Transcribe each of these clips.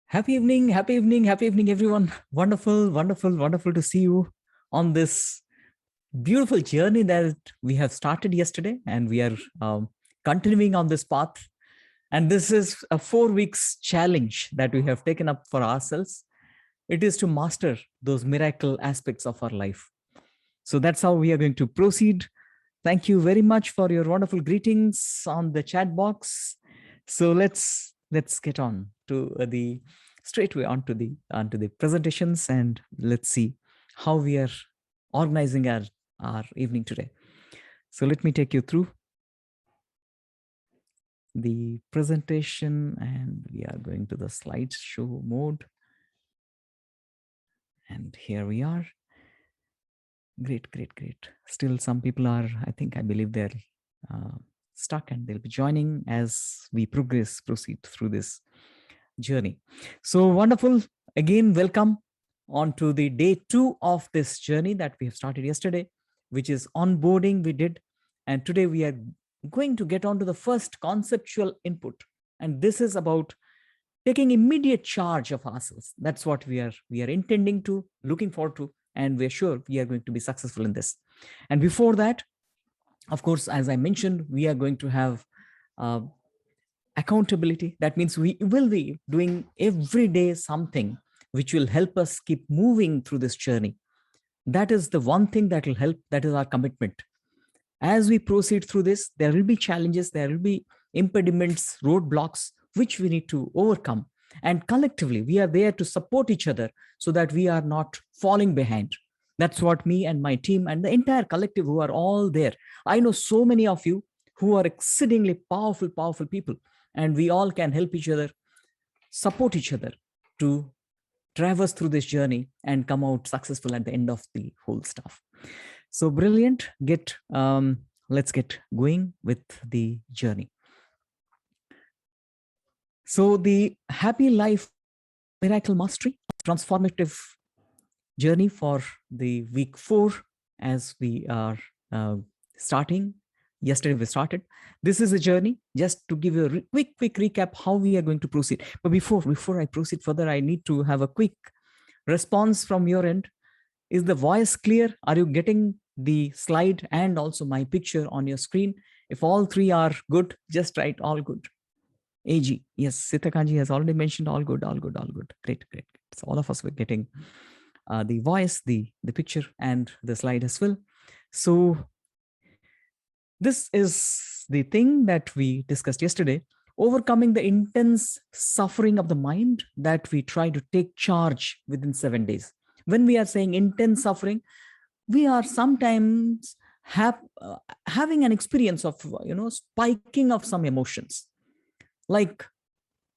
Happy evening, happy evening, happy evening, everyone. Wonderful, wonderful, wonderful to see you on this beautiful journey that we have started yesterday, and we are continuing on this path. And this is a 4 weeks challenge that we have taken up for ourselves. It is to master those miracle aspects of our life. So that's how we are going to proceed. Thank you very much for your wonderful greetings on the chat box. So let's get on to the straightway onto the presentations, and let's see how we are organizing our evening today. So let me take you through the presentation, and we are going to the slideshow mode. And here we are. Great, great, great. Still some people are, I believe they're stuck, and they'll be joining as we proceed through this journey. So wonderful. Again, welcome on to the day 2 of this journey that we have started yesterday, which is onboarding we did. And today we are going to get on to the first conceptual input. And this is about taking immediate charge of ourselves. That's what we are intending to, looking forward to, and we're sure we are going to be successful in this. And before that, of course, as I mentioned, we are going to have accountability. That means we will be doing every day something which will help us keep moving through this journey. That is the one thing that will help. That is our commitment. As we proceed through this, there will be challenges, there will be impediments, roadblocks, which we need to overcome. And collectively, we are there to support each other so that we are not falling behind. That's what me and my team and the entire collective who are all there. I know so many of you who are exceedingly powerful, powerful people, and we all can help each other, support each other to traverse through this journey and come out successful at the end of the whole stuff. So brilliant. Let's get going with the journey. So the Happy Life Miracle Mastery transformative journey for the week 4, as we are starting. Yesterday we started. This is a journey. Just to give you a quick recap how we are going to proceed. But before I proceed further, I need to have a quick response from your end. Is the voice clear? Are you getting the slide and also my picture on your screen? If all three are good, just write all good. AG, yes, Sitakanji has already mentioned all good, all good, all good. Great. So all of us were getting the voice, the picture, and the slide as well. So this is the thing that we discussed yesterday, overcoming the intense suffering of the mind that we try to take charge within 7 days. When we are saying intense suffering, we are sometimes having an experience of spiking of some emotions, like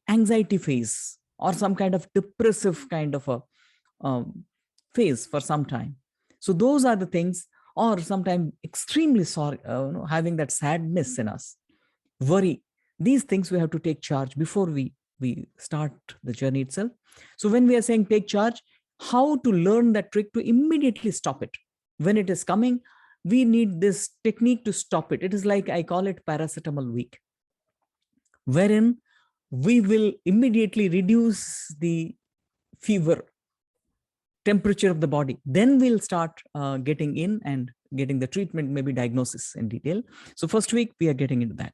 anxiety phase or some kind of depressive kind of a phase for some time. So those are the things, or sometimes extremely sorry, having that sadness in us, worry. These things we have to take charge before we start the journey itself. So when we are saying take charge, how to learn that trick to immediately stop it. When it is coming, we need this technique to stop it. It is like, I call it paracetamol week, wherein we will immediately reduce the fever temperature of the body. Then we'll start getting in and getting the treatment, maybe diagnosis in detail. So first week, we are getting into that.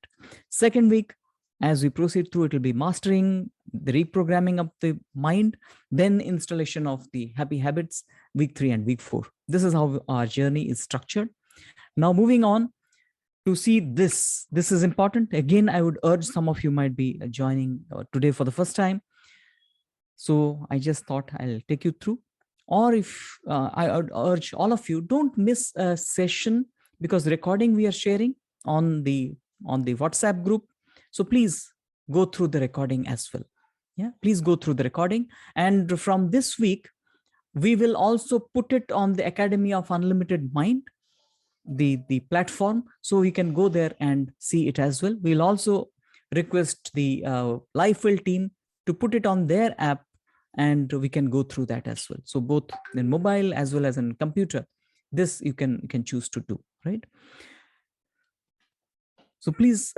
Second week, as we proceed through, it will be mastering the reprogramming of the mind, then installation of the happy habits, week 3 and week 4. This is how our journey is structured. Now moving on to see this. This is important. Again, I would urge, some of you might be joining today for the first time. So I just thought I'll take you through. Or if I would urge all of you, don't miss a session, because the recording we are sharing on the WhatsApp group. So please go through the recording as well. Yeah, please go through the recording. And from this week, we will also put it on the Academy of Unlimited Mind, the platform, so you can go there and see it as well. We'll also request the LifeWell team to put it on their app, and we can go through that as well. So both in mobile as well as in computer, this you can choose to do, right? So please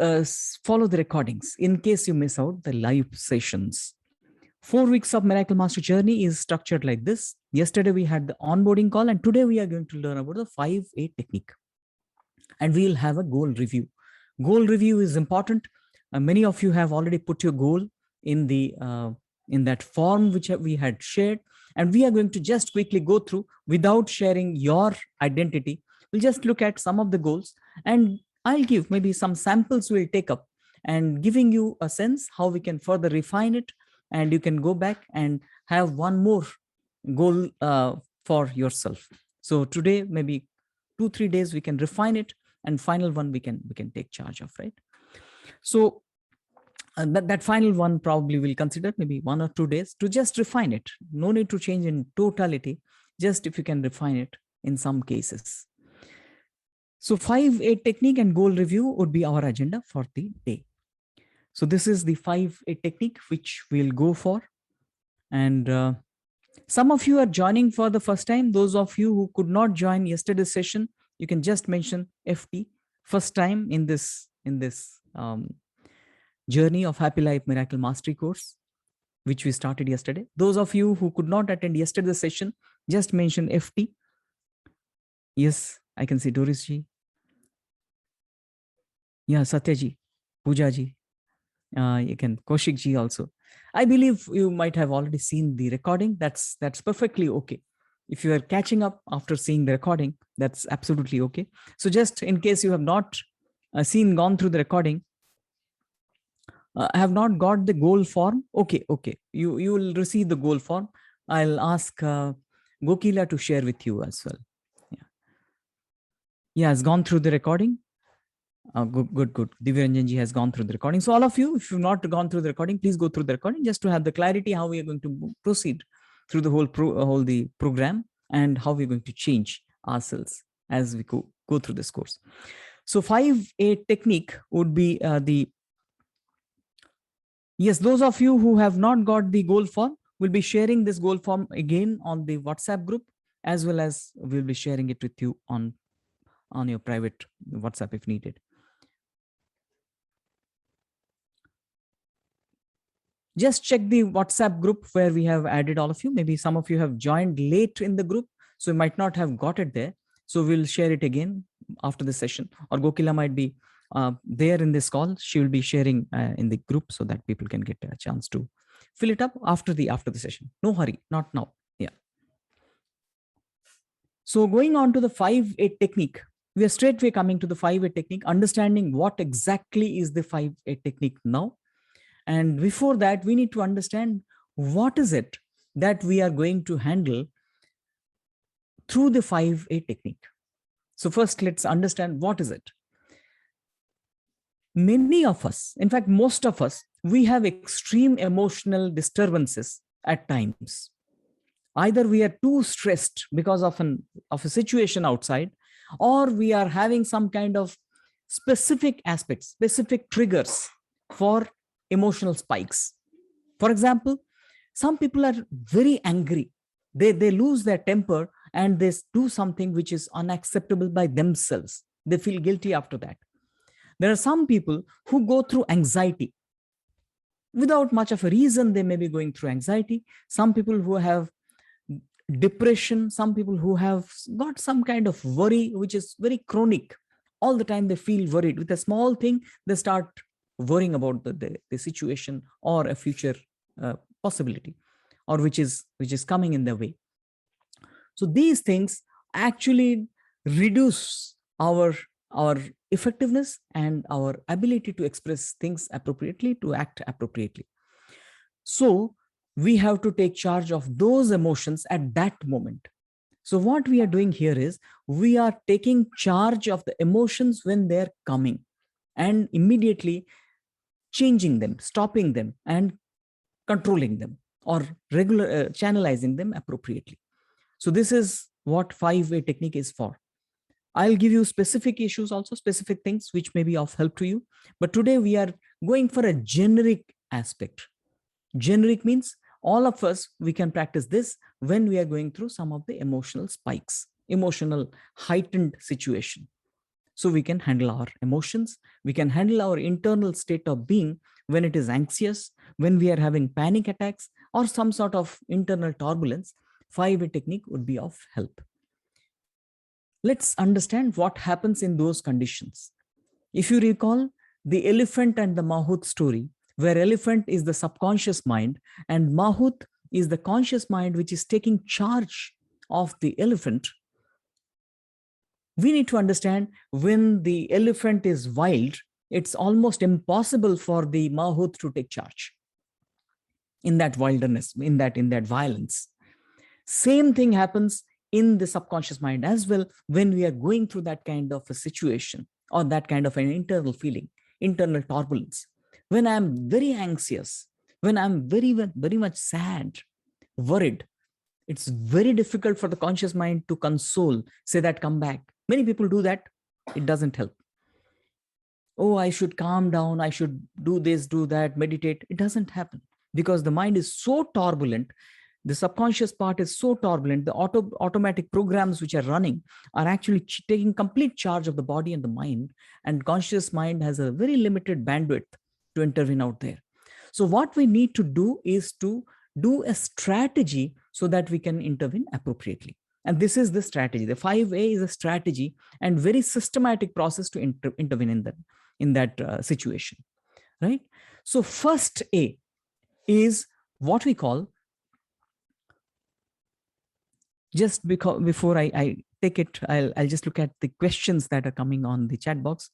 follow the recordings in case you miss out the live sessions. 4 weeks of Miracle Master journey is structured like this. Yesterday we had the onboarding call, and today we are going to learn about the 5-8 technique. And we'll have a goal review. Goal review is important. Many of you have already put your goal in the in that form which we had shared, and we are going to just quickly go through without sharing your identity. We'll just look at some of the goals, and I'll give maybe some samples we'll take up and giving you a sense how we can further refine it, and you can go back and have one more goal for yourself. So today, maybe 2-3 days we can refine it, and final one we can take charge of, right? So that final one probably we'll consider maybe 1 or 2 days to just refine it. No need to change in totality, just if you can refine it in some cases. So 5-8 technique and goal review would be our agenda for the day. So this is the 5-8 technique which we'll go for. And some of you are joining for the first time. Those of you who could not join yesterday's session, you can just mention FT, first time in this journey of Happy Life Miracle Mastery course, which we started yesterday. Those of you who could not attend yesterday's session, just mention FT. Yes, I can see Doris ji. Yeah, Satya ji, Pooja ji. You can Kaushik ji also. I believe you might have already seen the recording. That's perfectly okay. If you are catching up after seeing the recording, that's absolutely okay. So just in case you have not gone through the recording, I have not got the goal form. Okay. You will receive the goal form. I'll ask Gokila to share with you as well. Yeah, has gone through the recording. Good. Divyaranjan ji has gone through the recording. So all of you, if you've not gone through the recording, please go through the recording just to have the clarity how we are going to proceed through the whole program, and how we're going to change ourselves as we go through this course. So 5-8 technique would be yes, those of you who have not got the goal form, will be sharing this goal form again on the WhatsApp group, as well as we'll be sharing it with you on your private WhatsApp if needed. Just check the WhatsApp group where we have added all of you. Maybe some of you have joined late in the group, so you might not have got it there. So we'll share it again after the session, or Gokila might be there in this call. She will be sharing in the group so that people can get a chance to fill it up after the session. No hurry, not now. Yeah. So going on to the 5-8 technique, we are straightway coming to the 5-8 technique, understanding what exactly is the 5-8 technique now. And before that, we need to understand what is it that we are going to handle through the 5-8 technique. So first, let's understand what is it. Many of us, in fact, most of us, we have extreme emotional disturbances at times. Either we are too stressed because of a situation outside, or we are having some kind of specific aspects, specific triggers for emotional spikes. For example, some people are very angry. They lose their temper and they do something which is unacceptable by themselves. They feel guilty after that. There are some people who go through anxiety. Without much of a reason, they may be going through anxiety. Some people who have depression, some people who have got some kind of worry, which is very chronic. All the time they feel worried. With a small thing, they start worrying about the situation or a future possibility, or which is coming in their way. So these things actually reduce our effectiveness and our ability to express things appropriately, to act appropriately. So we have to take charge of those emotions at that moment. So what we are doing here is we are taking charge of the emotions when they're coming, and immediately changing them, stopping them, and controlling them, or channelizing them appropriately. So this is what 5-8 technique is for. I'll give you specific issues also, specific things which may be of help to you. But today we are going for a generic aspect. Generic means all of us, we can practice this when we are going through some of the emotional spikes, emotional heightened situation. so we can handle our emotions. We can handle our internal state of being when it is anxious, when we are having panic attacks, or some sort of internal turbulence. 5A technique would be of help. Let's understand what happens in those conditions. If you recall the elephant and the mahout story, where elephant is the subconscious mind and mahout is the conscious mind which is taking charge of the elephant, we need to understand when the elephant is wild, it's almost impossible for the mahout to take charge in that wilderness, in that violence. Same thing happens in the subconscious mind as well when we are going through that kind of a situation or that kind of an internal feeling, internal turbulence. When I'm very anxious, when I'm very, very much sad, worried, it's very difficult for the conscious mind to console, say that come back. Many people do that. It doesn't help. Oh, I should calm down. I should do this, do that, meditate. It doesn't happen because the mind is so turbulent. The subconscious part is so turbulent. The automatic programs which are running are actually taking complete charge of the body and the mind. And conscious mind has a very limited bandwidth to intervene out there. So what we need to do is to do a strategy so that we can intervene appropriately. And this is the strategy. The 5A is a strategy and very systematic process to intervene in that situation, right? So first A is what we call, just because before I take it, I'll just look at the questions that are coming on the chat box.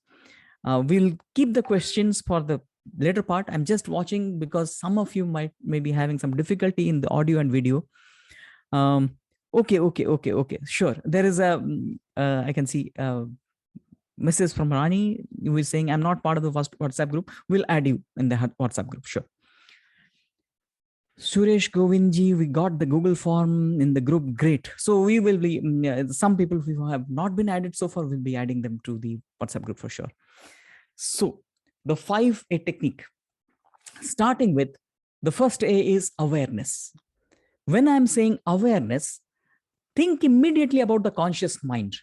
We'll keep the questions for the later part. I'm just watching because some of you may be having some difficulty in the audio and video. Okay. Sure. There is I can see Mrs. from Rani who is saying, I'm not part of the WhatsApp group. We'll add you in the WhatsApp group. Sure. Suresh Govindji, we got the Google form in the group. Great. So we will be, some people who have not been added so far, will be adding them to the WhatsApp group for sure. So the 5A technique, starting with the first A is awareness. When I'm saying awareness, think immediately about the conscious mind.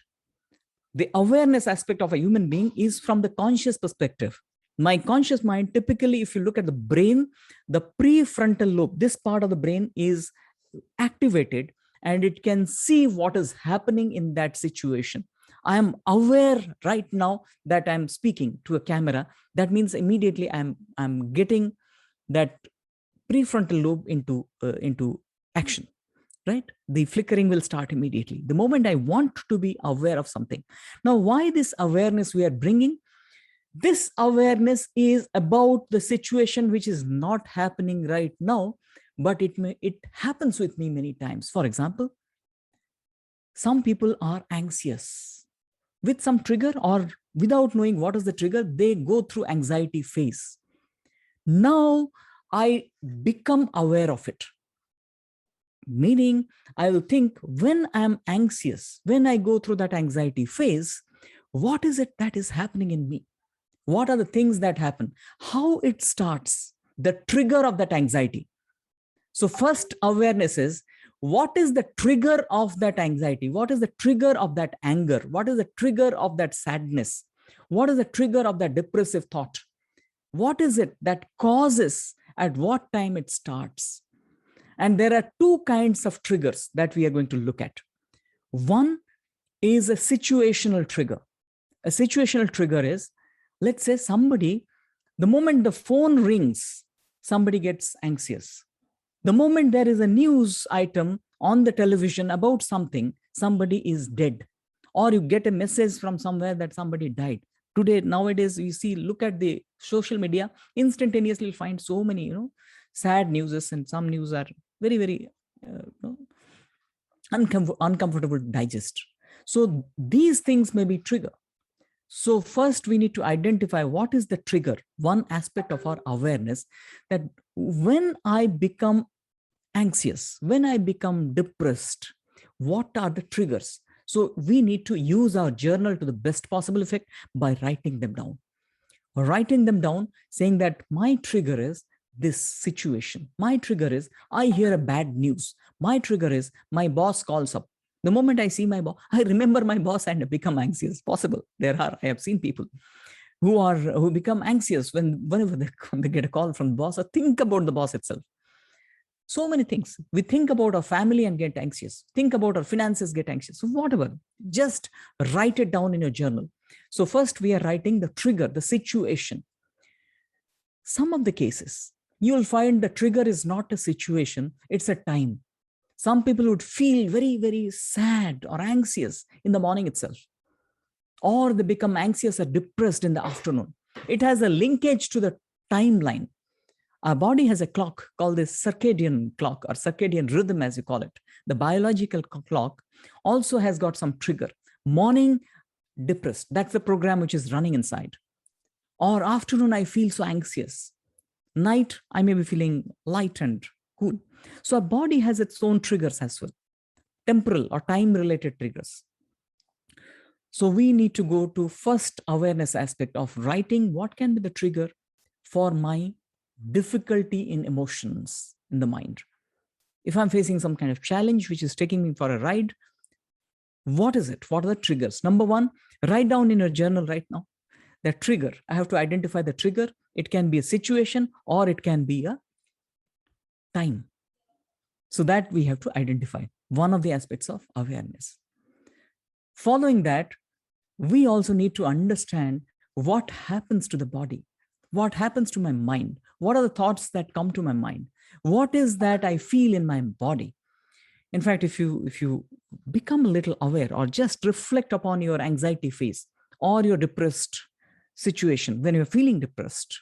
The awareness aspect of a human being is from the conscious perspective. My conscious mind, typically, if you look at the brain, the prefrontal lobe, this part of the brain is activated and it can see what is happening in that situation. I am aware right now that I'm speaking to a camera. That means immediately I'm getting that prefrontal lobe into action, right? The flickering will start immediately. The moment I want to be aware of something. Now, why this awareness we are bringing? This awareness is about the situation which is not happening right now, but it happens with me many times. For example, some people are anxious with some trigger or without knowing what is the trigger, they go through anxiety phase. Now I become aware of it. Meaning I will think when I'm anxious, when I go through that anxiety phase, what is it that is happening in me? What are the things that happen? How it starts, the trigger of that anxiety. So first awareness is, what is the trigger of that anxiety? What is the trigger of that anger? What is the trigger of that sadness? What is the trigger of that depressive thought? What is it that causes, at what time it starts? And there are two kinds of triggers that we are going to look at. One is a situational trigger. A situational trigger is, let's say somebody, the moment the phone rings, somebody gets anxious. The moment there is a news item on the television about something, somebody is dead. Or you get a message from somewhere that somebody died. Today, nowadays, we see, look at the social media, instantaneously find so many, sad news, and some news are very, very uncomfortable to digest. So these things may be trigger. So first we need to identify what is the trigger, one aspect of our awareness, that when I become anxious, when I become depressed, what are the triggers? So we need to use our journal to the best possible effect by writing them down. Writing them down, saying that my trigger is this situation. My trigger is I hear a bad news. My trigger is my boss calls up. The moment I see my boss, I remember my boss and become anxious. Possible. I have seen people who become anxious whenever they get a call from the boss or think about the boss itself. So many things. We think about our family and get anxious. Think about our finances, get anxious. So whatever, just write it down in your journal. So first we are writing the trigger, the situation. Some of the cases, you will find the trigger is not a situation, it's a time. Some people would feel very, very sad or anxious in the morning itself, or they become anxious or depressed in the afternoon. It has a linkage to the timeline. Our body has a clock called the circadian clock, or circadian rhythm, as you call it. The biological clock also has got some trigger. Morning, depressed. That's the program which is running inside. Or afternoon, I feel so anxious. Night, I may be feeling light and cool. So our body has its own triggers as well, temporal or time-related triggers. So we need to go to first awareness aspect of writing what can be the trigger for my difficulty in emotions in the mind. If I'm facing some kind of challenge which is taking me for a ride, what is it? What are the triggers? Number one, write down in your journal right now the trigger. I have to identify the trigger. It can be a situation or it can be a time. So that we have to identify, one of the aspects of awareness. Following that, we also need to understand what happens to the body, what happens to my mind, what are the thoughts that come to my mind, what is that I feel in my body. In fact, if you become a little aware or just reflect upon your anxiety phase or your depressed situation, when you're feeling depressed,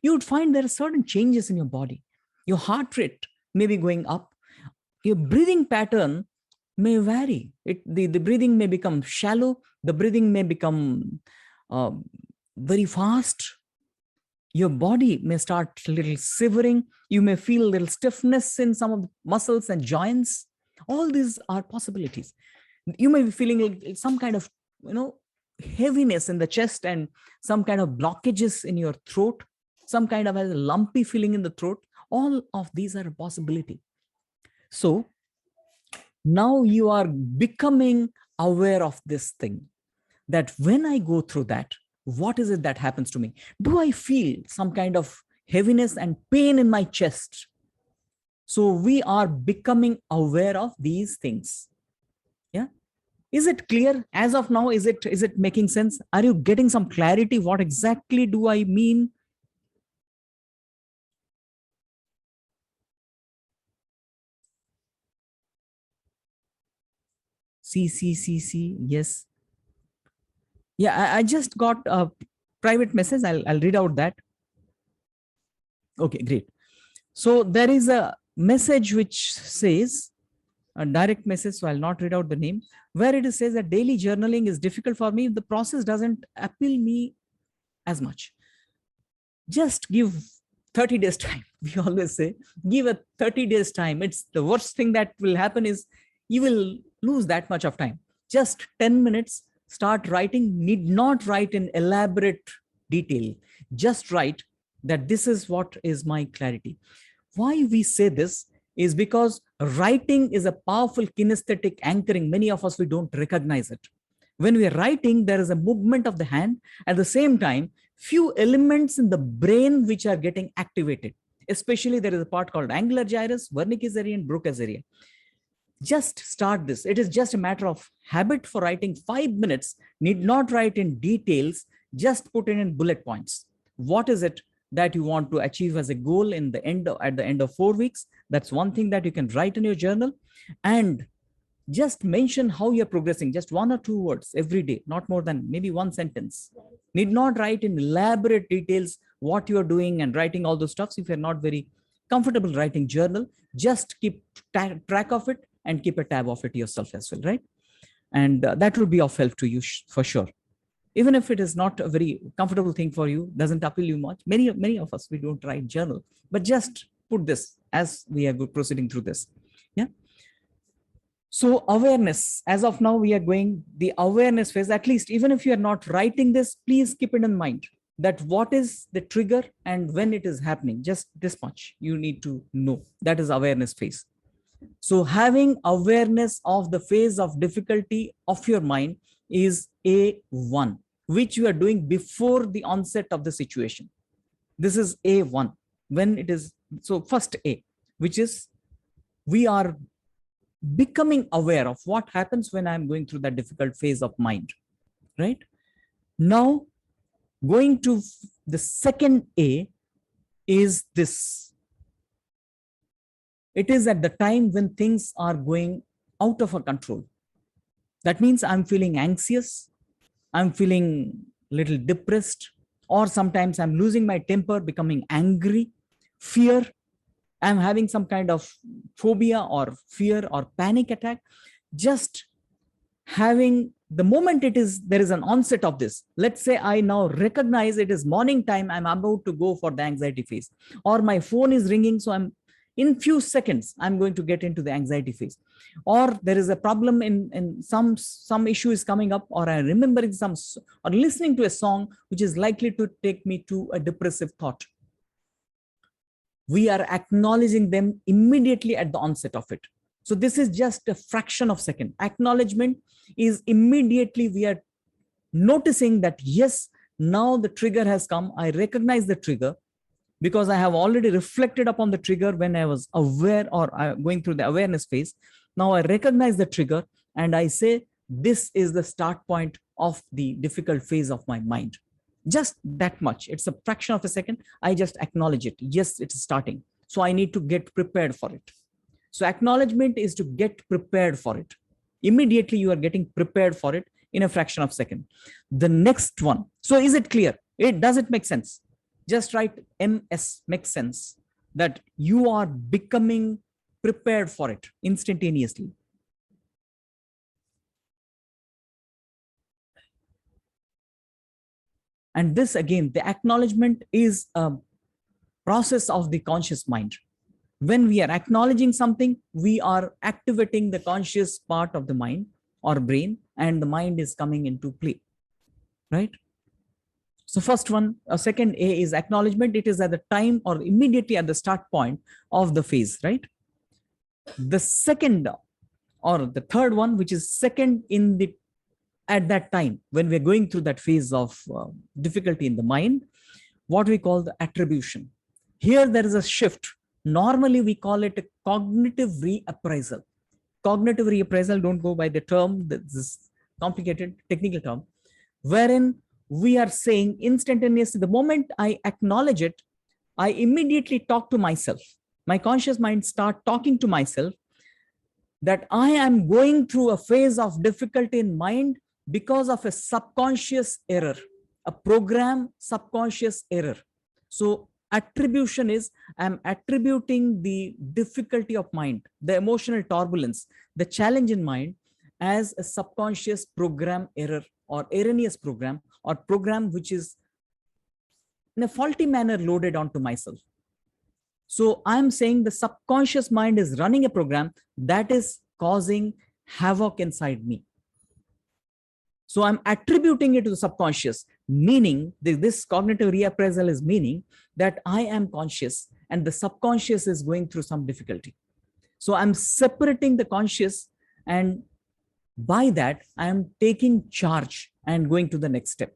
you would find there are certain changes in your body. Your heart rate may be going up. Your breathing pattern may vary. The breathing may become shallow. The breathing may become very fast. Your body may start a little shivering. You may feel a little stiffness in some of the muscles and joints. All these are possibilities. You may be feeling some kind of, heaviness in the chest and some kind of blockages in your throat, some kind of a lumpy feeling in the throat. All of these are a possibility. So now you are becoming aware of this thing, that when I go through that, what is it that happens to me? Do I feel some kind of heaviness and pain in my chest? So we are becoming aware of these things. Yeah. Is it clear as of now? Is it making sense? Are you getting some clarity? What exactly do I mean? C. Yes. Yeah, I just got a private message. I'll read out that. Okay, great. So there is a message which says, a direct message, so I'll not read out the name, where it says that daily journaling is difficult for me. The process doesn't appeal me as much. Just give 30 days time. We always say, give a 30 days time. It's the worst thing that will happen is you will lose that much of time. Just 10 minutes, start writing. Need not write in elaborate detail. Just write that this is what is my clarity. Why we say this is because writing is a powerful kinesthetic anchoring. Many of us, we don't recognize it. When we are writing, there is a movement of the hand. At the same time, few elements in the brain which are getting activated. Especially there is a part called angular gyrus, Wernicke's area, and Broca's area. Just start this. It is just a matter of habit for writing 5 minutes. Need not write in details. Just put it in bullet points. What is it that you want to achieve as a goal at the end of 4 weeks? That's one thing that you can write in your journal. And just mention how you're progressing, just 1 or 2 words every day, not more than maybe 1 sentence. Need not write in elaborate details what you're doing and writing all those stuffs. If you're not very comfortable writing journal, just keep track of it and keep a tab of it yourself as well, right? And that will be of help to you for sure. Even if it is not a very comfortable thing for you, doesn't appeal you much. Many of us, we don't write journal, but just put this as we are proceeding through this. Yeah. So awareness, as of now, we are going the awareness phase. At least, even if you are not writing this, please keep it in mind that what is the trigger and when it is happening. Just this much you need to know. That is awareness phase. So having awareness of the phase of difficulty of your mind is A1, which you are doing before the onset of the situation. This is A1. When it is, so first A, which is we are becoming aware of what happens when I'm going through that difficult phase of mind, right? Now, going to the second A is this. It is at the time when things are going out of our control. That means I'm feeling anxious, I'm feeling little depressed, or sometimes I'm losing my temper, becoming angry, fear, I'm having some kind of phobia or fear or panic attack. Just having the moment it is, there is an onset of this. Let's say I now recognize it is morning time, I'm about to go for the anxiety phase, or my phone is ringing, so I'm in few seconds I'm going to get into the anxiety phase, or there is a problem in some issue is coming up, or I'm remembering some, or listening to a song which is likely to take me to a depressive thought. We are acknowledging them immediately at the onset of it. So this is just a fraction of second. Acknowledgement is immediately we are noticing that, yes, now the trigger has come. I recognize the trigger because I have already reflected upon the trigger when I was aware or going through the awareness phase. Now I recognize the trigger and I say, this is the start point of the difficult phase of my mind. Just that much. It's a fraction of a second. I just acknowledge it. Yes, it's starting. So I need to get prepared for it. So acknowledgement is to get prepared for it. Immediately you are getting prepared for it in a fraction of a second. The next one. So is it clear? Does it make sense? Just write MS, makes sense, that you are becoming prepared for it instantaneously. And this again, the acknowledgement is a process of the conscious mind. When we are acknowledging something, we are activating the conscious part of the mind or brain, and the mind is coming into play, right? So first one, second A is acknowledgement. It is at the time or immediately at the start point of the phase, right? The second or the third one, which is second in the at that time when we're going through that phase of difficulty in the mind, what we call the attribution. Here there is a shift. Normally we call it a cognitive reappraisal. Cognitive reappraisal, don't go by the term, this complicated technical term, wherein we are saying instantaneously, the moment I acknowledge it, I immediately talk to myself. My conscious mind start talking to myself that I am going through a phase of difficulty in mind because of a subconscious error, a program subconscious error. So attribution is I'm attributing the difficulty of mind, the emotional turbulence, the challenge in mind as a subconscious program error or erroneous program or program which is in a faulty manner loaded onto myself. So I'm saying the subconscious mind is running a program that is causing havoc inside me. So I'm attributing it to the subconscious, meaning this cognitive reappraisal is meaning that I am conscious and the subconscious is going through some difficulty. So I'm separating the conscious, and by that I am taking charge and going to the next step.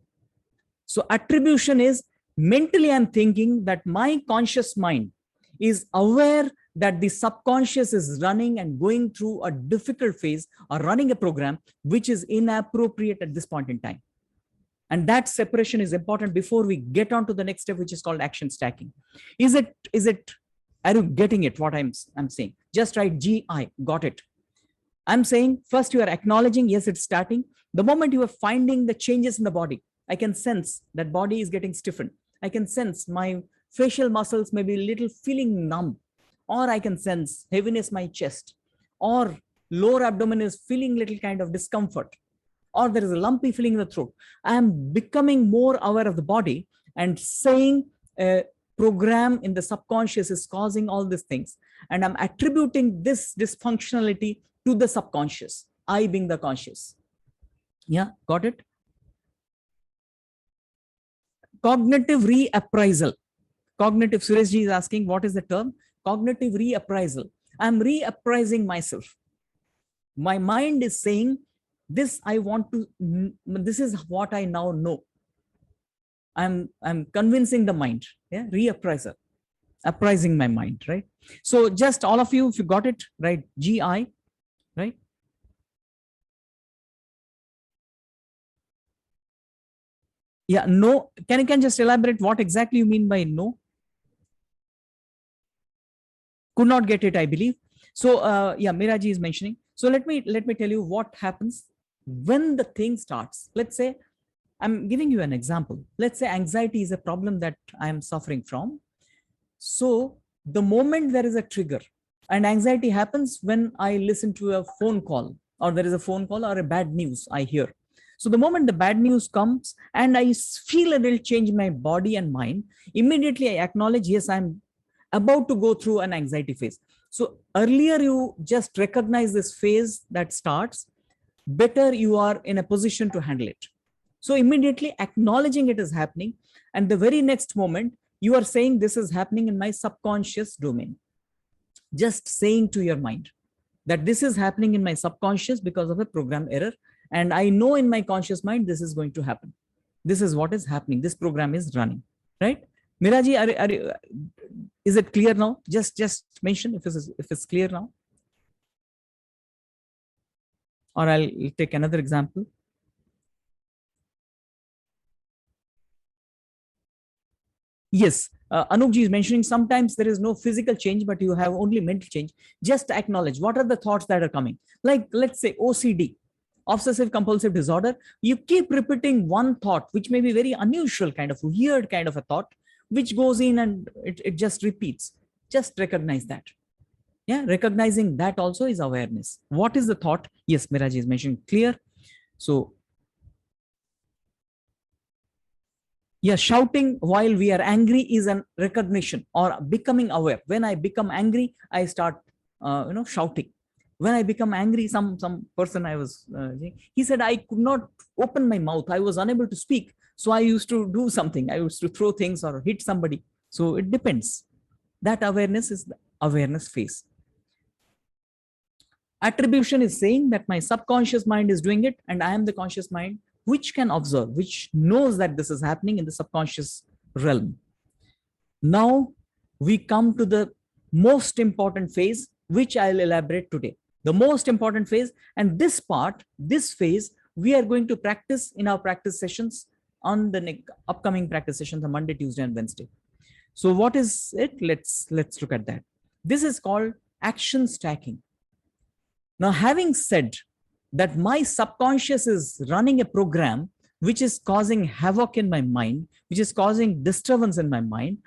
So attribution is mentally I'm thinking that my conscious mind is aware that the subconscious is running and going through a difficult phase or running a program which is inappropriate at this point in time. And that separation is important before we get on to the next step, which is called action stacking. Are you getting it, what I'm saying? Just write GI, got it. I'm saying first you are acknowledging, yes, it's starting. The moment you are finding the changes in the body, I can sense that body is getting stiffened. I can sense my facial muscles may be a little feeling numb, or I can sense heaviness in my chest, or lower abdomen is feeling little kind of discomfort, or there is a lumpy feeling in the throat. I am becoming more aware of the body and saying a program in the subconscious is causing all these things. And I'm attributing this dysfunctionality to the subconscious, I being the conscious. Yeah, got it? Cognitive reappraisal. Cognitive, Sureshji is asking, what is the term? Cognitive reappraisal. I'm reappraising myself. My mind is saying, this I want to, this is what I now know. I'm convincing the mind, yeah, reappraiser, apprising my mind, right? So just all of you, if you got it, right, GI, right? Yeah, no, can just elaborate what exactly you mean by no? Could not get it, I believe. So yeah, Miraji is mentioning. So let me tell you what happens when the thing starts. Let's say I'm giving you an example. Let's say anxiety is a problem that I am suffering from. So the moment there is a trigger, and anxiety happens when I listen to a phone call, or there is a phone call or a bad news I hear. So the moment the bad news comes and I feel a little change in my body and mind, immediately I acknowledge, yes, I'm about to go through an anxiety phase. So earlier you just recognize this phase that starts, better you are in a position to handle it. So immediately acknowledging it is happening, and the very next moment you are saying, this is happening in my subconscious domain. Just saying to your mind that this is happening in my subconscious because of a program error, and I know in my conscious mind this is going to happen. This is what is happening. This program is running, right? Miraji, is it clear now? Just mention if it's clear now, or I'll take another example. Yes, Anupji is mentioning sometimes there is no physical change, but you have only mental change. Just acknowledge what are the thoughts that are coming. Like, let's say OCD, obsessive compulsive disorder. You keep repeating one thought, which may be very unusual, kind of weird kind of a thought, which goes in and it just repeats. Just recognize that. Yeah, recognizing that also is awareness. What is the thought? Yes, Miraji is mentioning clear. So yeah, shouting while we are angry is an recognition or becoming aware. When I become angry, I start shouting. When I become angry, some person I was he said I could not open my mouth, I was unable to speak, so I used to do something, I used to throw things or hit somebody. So it depends. That awareness is the awareness phase. Attribution is saying that my subconscious mind is doing it and I am the conscious mind which can observe, which knows that this is happening in the subconscious realm. Now we come to the most important phase, which I'll elaborate today. The most important phase, and this part, this phase, we are going to practice in our practice sessions on the upcoming practice sessions on Monday, Tuesday, and Wednesday. So what is it? Let's look at that. This is called action stacking. Now, having said that my subconscious is running a program which is causing havoc in my mind, which is causing disturbance in my mind,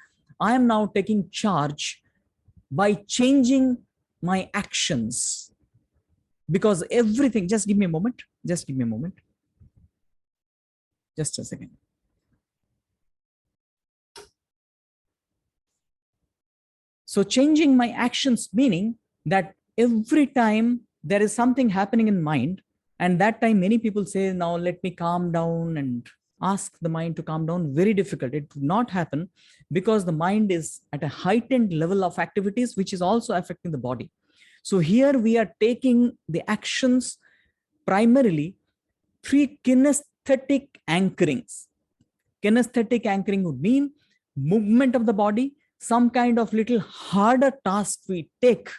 I am now taking charge by changing my actions. Because everything, just give me a moment, just give me a moment. Just a second. So changing my actions, meaning that every time there is something happening in mind, and that time many people say, now let me calm down and ask the mind to calm down. Very difficult. It would not happen because the mind is at a heightened level of activities, which is also affecting the body. So here we are taking the actions primarily three kinesthetic anchorings. Kinesthetic anchoring would mean movement of the body, some kind of little harder task we take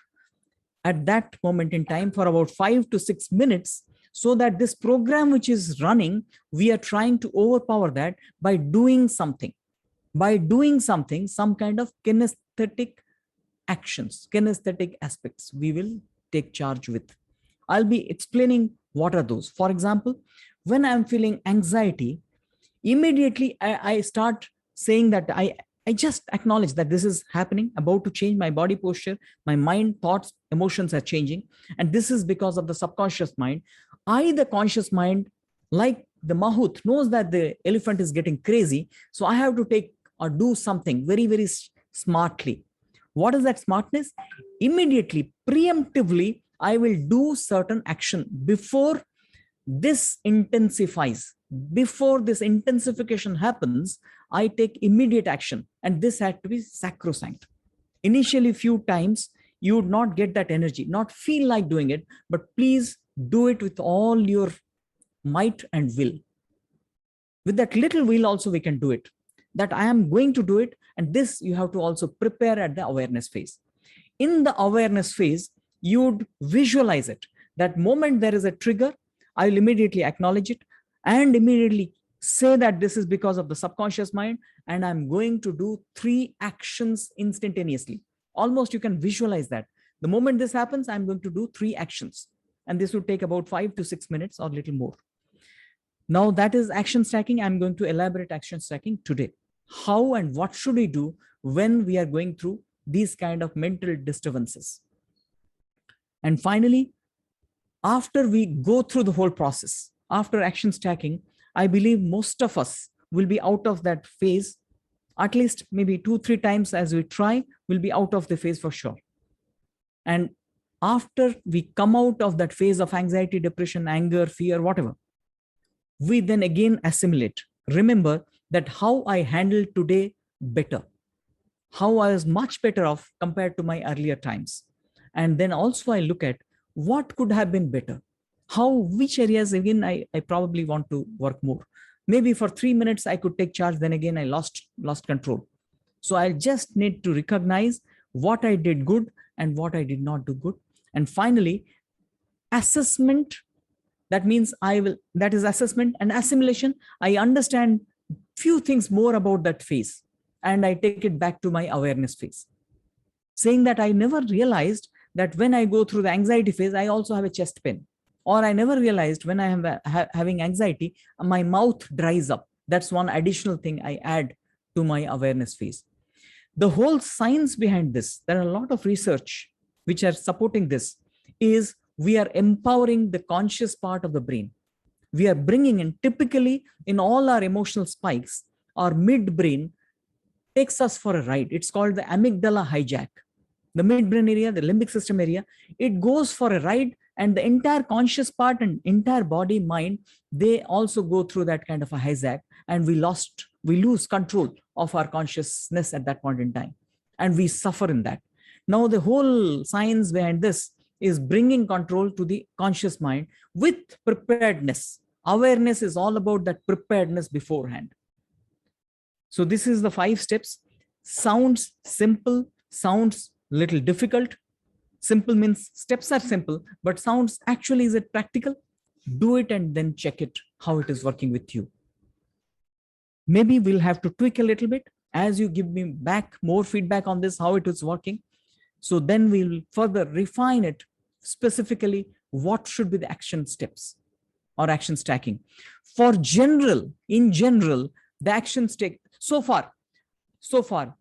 at that moment in time for about 5 to 6 minutes, so that this program which is running, we are trying to overpower that by doing something. By doing something, some kind of kinesthetic actions, kinesthetic aspects we will take charge with. I'll be explaining what are those. For example, when I'm feeling anxiety, immediately I start saying that I just acknowledge that this is happening, about to change my body posture, my mind, thoughts, emotions are changing. And this is because of the subconscious mind. The conscious mind, like the Mahout, knows that the elephant is getting crazy. So I have to take or do something very, very smartly. What is that smartness? Immediately, preemptively, I will do certain action before this intensifies. Before this intensification happens, I take immediate action, and this had to be sacrosanct. Initially, few times you would not get that energy, not feel like doing it, but please do it with all your might and will. With that little will also we can do it, that I am going to do it. And this you have to also prepare at the awareness phase. In the awareness phase, you would visualize it. That moment there is a trigger, I will immediately acknowledge it and immediately say that this is because of the subconscious mind, and I'm going to do 3 actions instantaneously. Almost you can visualize that. The moment this happens, I'm going to do 3 actions. And this would take about 5 to 6 minutes or a little more. Now that is action stacking. I'm going to elaborate action stacking today. How and what should we do when we are going through these kind of mental disturbances? And finally, after we go through the whole process, after action stacking, I believe most of us will be out of that phase, at least maybe 2-3 times as we try, we'll be out of the phase for sure. And after we come out of that phase of anxiety, depression, anger, fear, whatever, we then again assimilate. Remember that how I handled today better, how I was much better off compared to my earlier times. And then also I look at what could have been better, which areas again I probably want to work more. Maybe for 3 minutes I could take charge, then again I lost control. So I just need to recognize what I did good and what I did not do good. And finally, assessment. That means that is assessment and assimilation. I understand few things more about that phase and I take it back to my awareness phase. Saying that I never realized that when I go through the anxiety phase, I also have a chest pain. Or I never realized when I am having anxiety, my mouth dries up. That's one additional thing I add to my awareness phase. The whole science behind this, there are a lot of research which are supporting this, is we are empowering the conscious part of the brain. We are bringing in, typically in all our emotional spikes, our midbrain takes us for a ride. It's called the amygdala hijack. The midbrain area, the limbic system area, it goes for a ride, and the entire conscious part and entire body, mind, they also go through that kind of a hijack, and we lose control of our consciousness at that point in time, and we suffer in that. Now, the whole science behind this is bringing control to the conscious mind with preparedness. Awareness is all about that preparedness beforehand. So this is the 5 steps. Sounds simple, sounds little difficult. Simple means steps are simple, but sounds actually, is it practical? Do it and then check it, how it is working with you. Maybe we'll have to tweak a little bit as you give me back more feedback on this, how it is working. So then we'll further refine it specifically, what should be the action steps or action stacking. In general, the action stack, so far,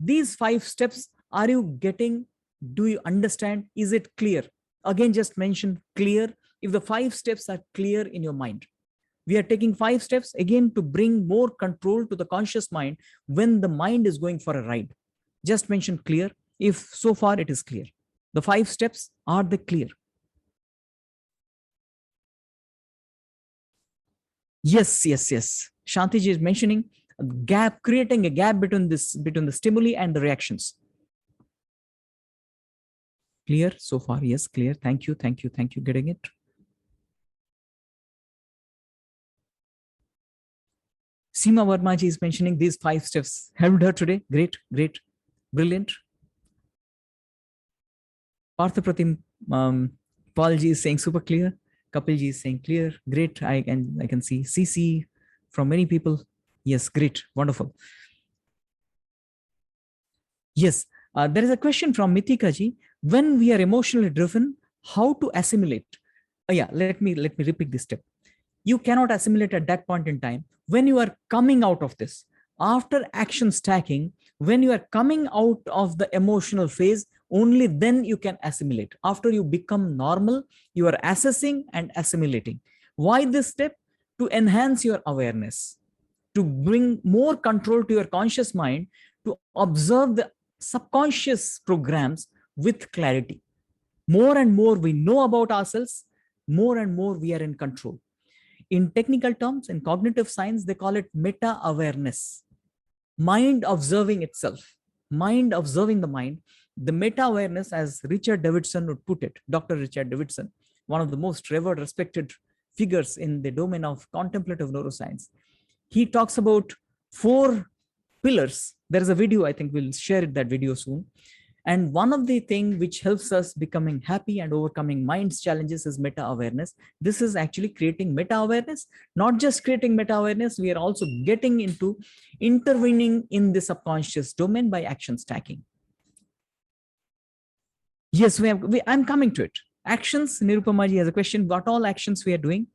these 5 steps, are you getting, do you understand? Is it clear? Again, just mention clear. If the 5 steps are clear in your mind, we are taking 5 steps again to bring more control to the conscious mind when the mind is going for a ride. Just mention clear. If so far it is clear, the 5 steps, are they clear? Yes. Shantiji is mentioning a gap, creating a gap between the stimuli and the reactions. Clear so far? Yes, clear. Thank you. Getting it. Seema Vermaji is mentioning these 5 steps helped her today. Great, brilliant. Parthapratim Paulji is saying super clear. Kapilji is saying clear. Great. I can see CC from many people. Yes, great, wonderful. Yes, there is a question from Mithika ji. When we are emotionally driven, how to assimilate? Yeah, let me repeat this step. You cannot assimilate at that point in time. When you are coming out of this, after action stacking, when you are coming out of the emotional phase, only then you can assimilate. After you become normal, you are assessing and assimilating. Why this step? To enhance your awareness, to bring more control to your conscious mind, to observe the subconscious programs with clarity. More and more we know about ourselves, more and more we are in control. In technical terms, in cognitive science, they call it meta-awareness. Mind observing itself, mind observing the mind. The meta-awareness, as Richard Davidson would put it, Dr. Richard Davidson, one of the most revered, respected figures in the domain of contemplative neuroscience, he talks about 4 pillars. There is a video, I think we'll share that video soon. And one of the things which helps us becoming happy and overcoming mind's challenges is meta-awareness. This is actually creating meta-awareness, not just creating meta-awareness, we are also getting into intervening in the subconscious domain by action stacking. Yes, I'm coming to it. Actions, Nirupamaji has a question, what all actions we are doing?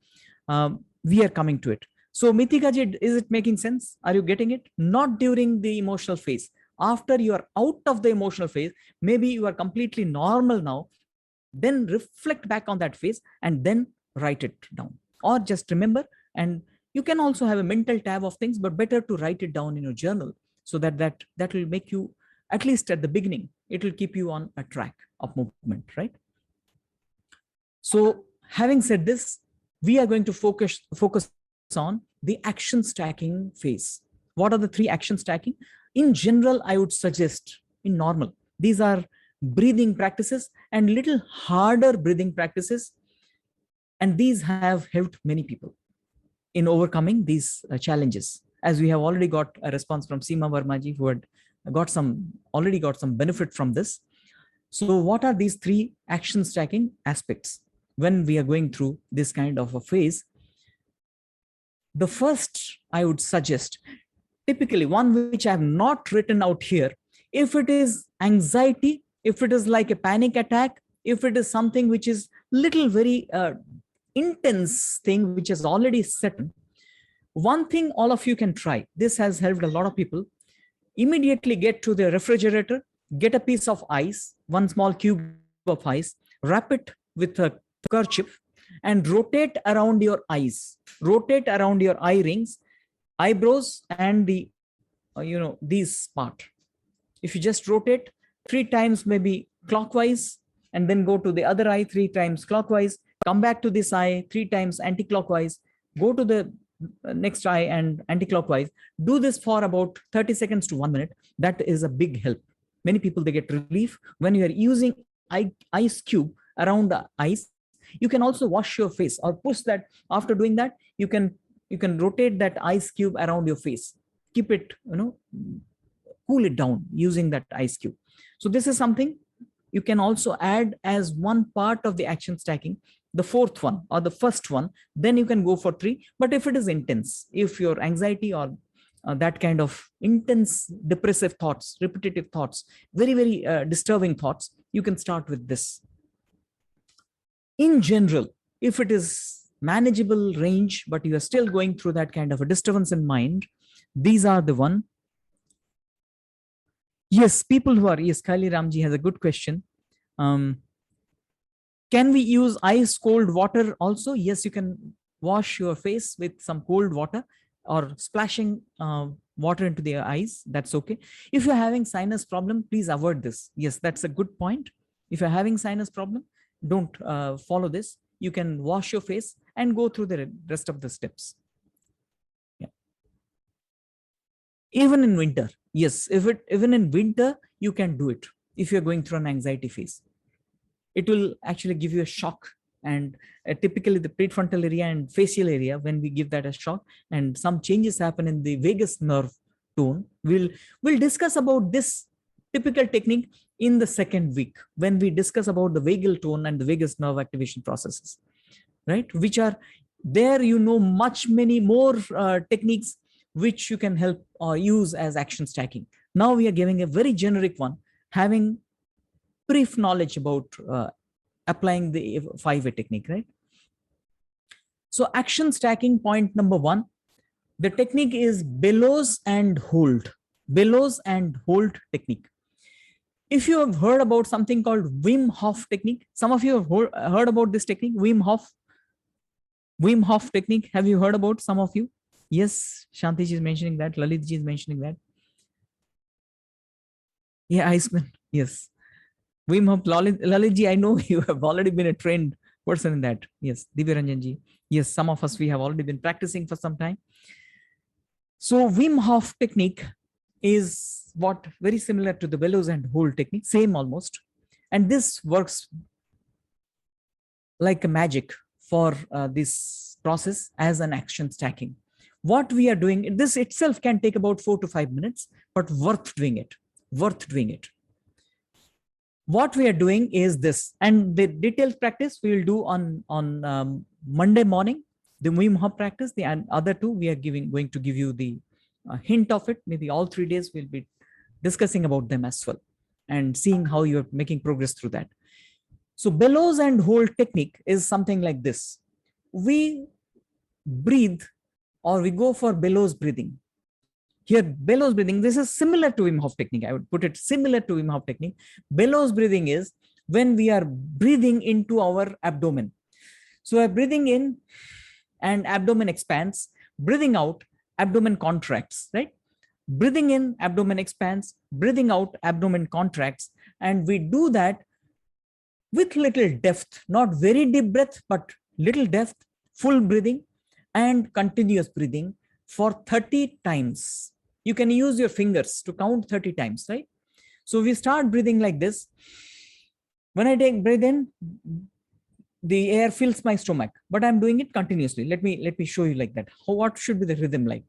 We are coming to it. So Mithikaji, is it making sense? Are you getting it? Not during the emotional phase. After you are out of the emotional phase, maybe you are completely normal now, then reflect back on that phase and then write it down. Or just remember, and you can also have a mental tab of things, but better to write it down in your journal so that will make you, at least at the beginning, it will keep you on a track of movement, right? So having said this, we are going to focus on the action stacking phase. What are the 3 action stacking? In general, I would suggest in normal, these are breathing practices and little harder breathing practices. And these have helped many people in overcoming these challenges. As we have already got a response from Seema Vermaji, who had already got some benefit from this. So what are these 3 action stacking aspects when we are going through this kind of a phase? The first I would suggest, typically one which I have not written out here, if it is anxiety, if it is like a panic attack, if it is something which is little very intense thing which is already set, one thing all of you can try, this has helped a lot of people, immediately get to the refrigerator, get a piece of ice, one small cube of ice, wrap it with a kerchief and rotate around your eyes, rotate around your eye rings, eyebrows, and the these part. If you just rotate 3 times maybe clockwise and then go to the other eye 3 times clockwise, come back to this eye 3 times anti-clockwise, go to the next eye and anti-clockwise, do this for about 30 seconds to 1 minute. That is a big help. Many people, they get relief when you are using ice cube around the eyes. You can also wash your face or push that. After doing that, you can rotate that ice cube around your face, keep it, cool it down using that ice cube. So this is something you can also add as one part of the action stacking, the 4th one or the first one, then you can go for 3. But if it is intense, if your anxiety or that kind of intense depressive thoughts, repetitive thoughts, very, very disturbing thoughts, you can start with this. In general, if it is manageable range, but you are still going through that kind of a disturbance in mind, these are the one. Yes, people who are, yes, Kali Ramji has a good question. Can we use ice cold water also? Yes, you can wash your face with some cold water or splashing water into the eyes. That's okay. If you're having sinus problem, please avoid this. Yes, that's a good point. If you're having sinus problem, don't follow this. You can wash your face and go through the rest of the steps. Yeah. Even in winter, yes, even in winter, you can do it if you're going through an anxiety phase. It will actually give you a shock, and typically the prefrontal area and facial area, when we give that a shock and some changes happen in the vagus nerve tone, we'll discuss about this typical technique in the 2nd week when we discuss about the vagal tone and the vagus nerve activation processes, right? Which are there, many more techniques which you can help or use as action stacking. Now we are giving a very generic one, having brief knowledge about applying the 5-way technique, right? So action stacking point number 1, the technique is bellows and hold. Bellows and hold technique. If you have heard about something called Wim Hof technique, some of you have heard about this technique, Wim Hof technique. Have you heard about, some of you? Yes, Shanti ji is mentioning that, Lalit ji is mentioning that. Yeah, Iceman, yes. Wim Hof, Lalit ji, I know you have already been a trained person in that. Yes, Divya Ranjan ji. Yes, some of us, we have already been practicing for some time. So Wim Hof technique, is what very similar to the bellows and hold technique, same almost. And this works like a magic for this process as an action stacking. What we are doing, this itself can take about 4 to 5 minutes, but worth doing it, worth doing it. What we are doing is this, and the detailed practice we will do on Monday morning, the Wim Hof practice. The other two we are going to give you the hint of it. Maybe all 3 days we'll be discussing about them as well and seeing how you're making progress through that. So bellows and hold technique is something like this. We breathe, or we go for bellows breathing. Here, bellows breathing, this is similar to Wim Hof technique. I would put it similar to Wim Hof technique. Bellows breathing is when we are breathing into our abdomen. So we're breathing in and abdomen expands, breathing out, abdomen contracts, right? Breathing in, abdomen expands, breathing out, abdomen contracts. And we do that with little depth, not very deep breath, but little depth, full breathing and continuous breathing for 30 times. You can use your fingers to count 30 times, right? So we start breathing like this. When I take breath in, the air fills my stomach, but I'm doing it continuously. Let me show you like that. What should be the rhythm like?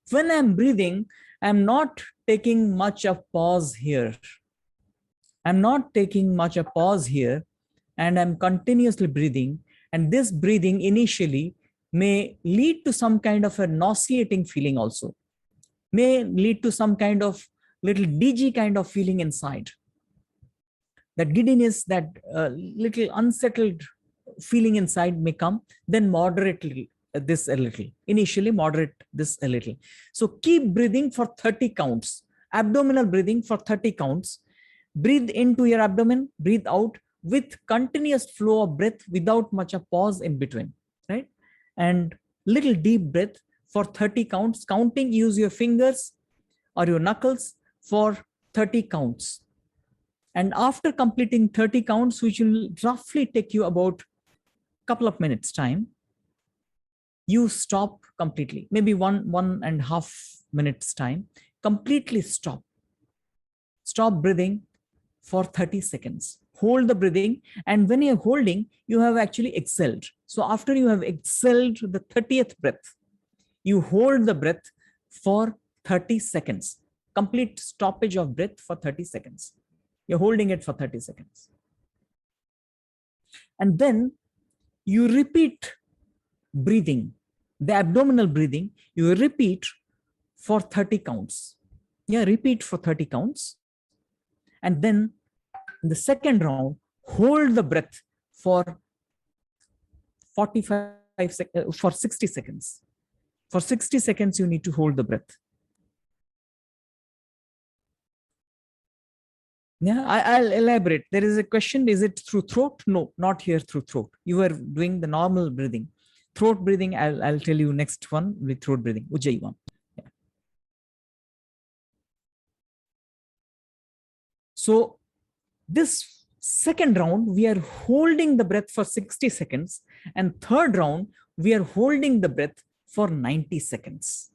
When I'm breathing, I'm not taking much of pause here. I'm not taking much of pause here, and I'm continuously breathing. And this breathing initially may lead to some kind of a nauseating feeling also, may lead to some kind of little dizzy kind of feeling inside. That giddiness, that little unsettled feeling inside may come, then moderately this a little. Initially, moderate this a little. So keep breathing for 30 counts. Abdominal breathing for 30 counts. Breathe into your abdomen, breathe out with continuous flow of breath without much of pause in between, right? And little deep breath for 30 counts. Counting, use your fingers or your knuckles for 30 counts. And after completing 30 counts, which will roughly take you about a couple of minutes time, you stop completely, maybe 1.5 minutes time, completely stop. Stop breathing for 30 seconds. Hold the breathing. And when you're holding, you have actually exhaled. So after you have exhaled the 30th breath, you hold the breath for 30 seconds. Complete stoppage of breath for 30 seconds. You're holding it for 30 seconds. And then you repeat breathing, the abdominal breathing, you repeat for 30 counts. Yeah, repeat for 30 counts. And then in the second round, hold the breath for 60 seconds. For 60 seconds, you need to hold the breath. Yeah, I'll elaborate. There is a question, is it through throat? No, not here through throat. You are doing the normal breathing. Throat breathing, I'll tell you next one with throat breathing. Ujjayi one. Yeah. So this second round, we are holding the breath for 60 seconds. And third round, we are holding the breath for 90 seconds.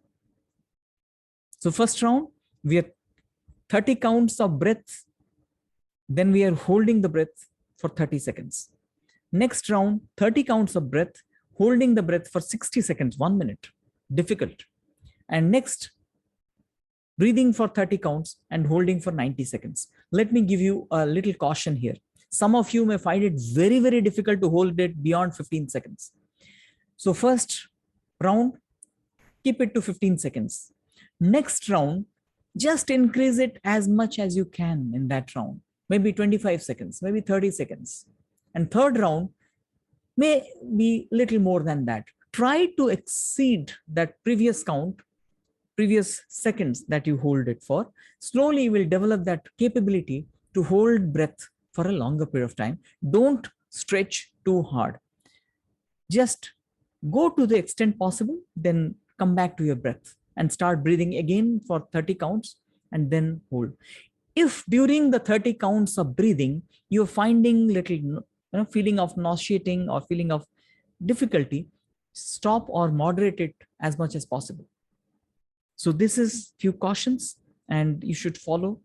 So first round, we are 30 counts of breath. Then we are holding the breath for 30 seconds. Next round, 30 counts of breath, holding the breath for 60 seconds, 1 minute. Difficult. And next, breathing for 30 counts and holding for 90 seconds. Let me give you a little caution here. Some of you may find it very, very difficult to hold it beyond 15 seconds. So first round, keep it to 15 seconds. Next round, just increase it as much as you can in that round. Maybe 25 seconds, maybe 30 seconds. And third round may be little more than that. Try to exceed that previous count, previous seconds that you hold it for. Slowly you will develop that capability to hold breath for a longer period of time. Don't stretch too hard. Just go to the extent possible, then come back to your breath and start breathing again for 30 counts and then hold. If during the 30 counts of breathing, you're finding little feeling of nauseating or feeling of difficulty, stop or moderate it as much as possible. So this is few cautions and you should follow.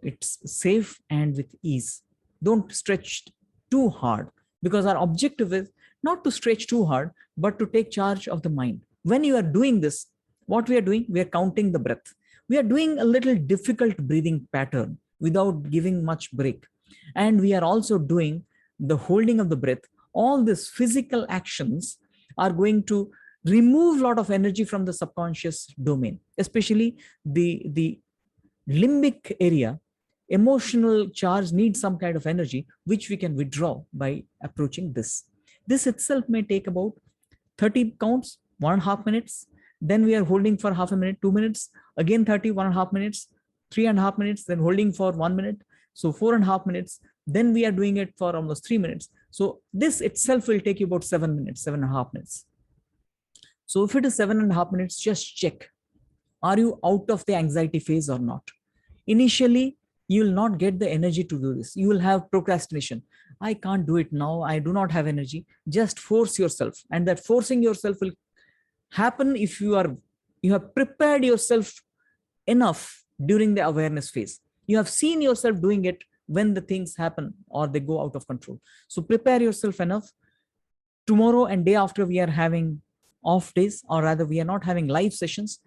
It's safe and with ease. Don't stretch too hard, because our objective is not to stretch too hard, but to take charge of the mind. When you are doing this, what we are doing, we are counting the breath. We are doing a little difficult breathing pattern without giving much break. And we are also doing the holding of the breath. All these physical actions are going to remove a lot of energy from the subconscious domain, especially the limbic area. Emotional charge needs some kind of energy, which we can withdraw by approaching this. This itself may take about 30 counts, 1.5 minutes. Then we are holding for half a minute, 2 minutes, again 30, 1.5 minutes, 3.5 minutes, then holding for 1 minute. So 4.5 minutes. Then we are doing it for almost 3 minutes. So this itself will take you about 7 minutes, 7.5 minutes. So if it is 7.5 minutes, just check. Are you out of the anxiety phase or not? Initially, you will not get the energy to do this. You will have procrastination. I can't do it now. I do not have energy. Just force yourself. And that forcing yourself will happen if you have prepared yourself enough during the awareness phase. You have seen yourself doing it when the things happen or they go out of control. So prepare yourself enough. Tomorrow and day after, we are having off days, or rather we are not having live sessions.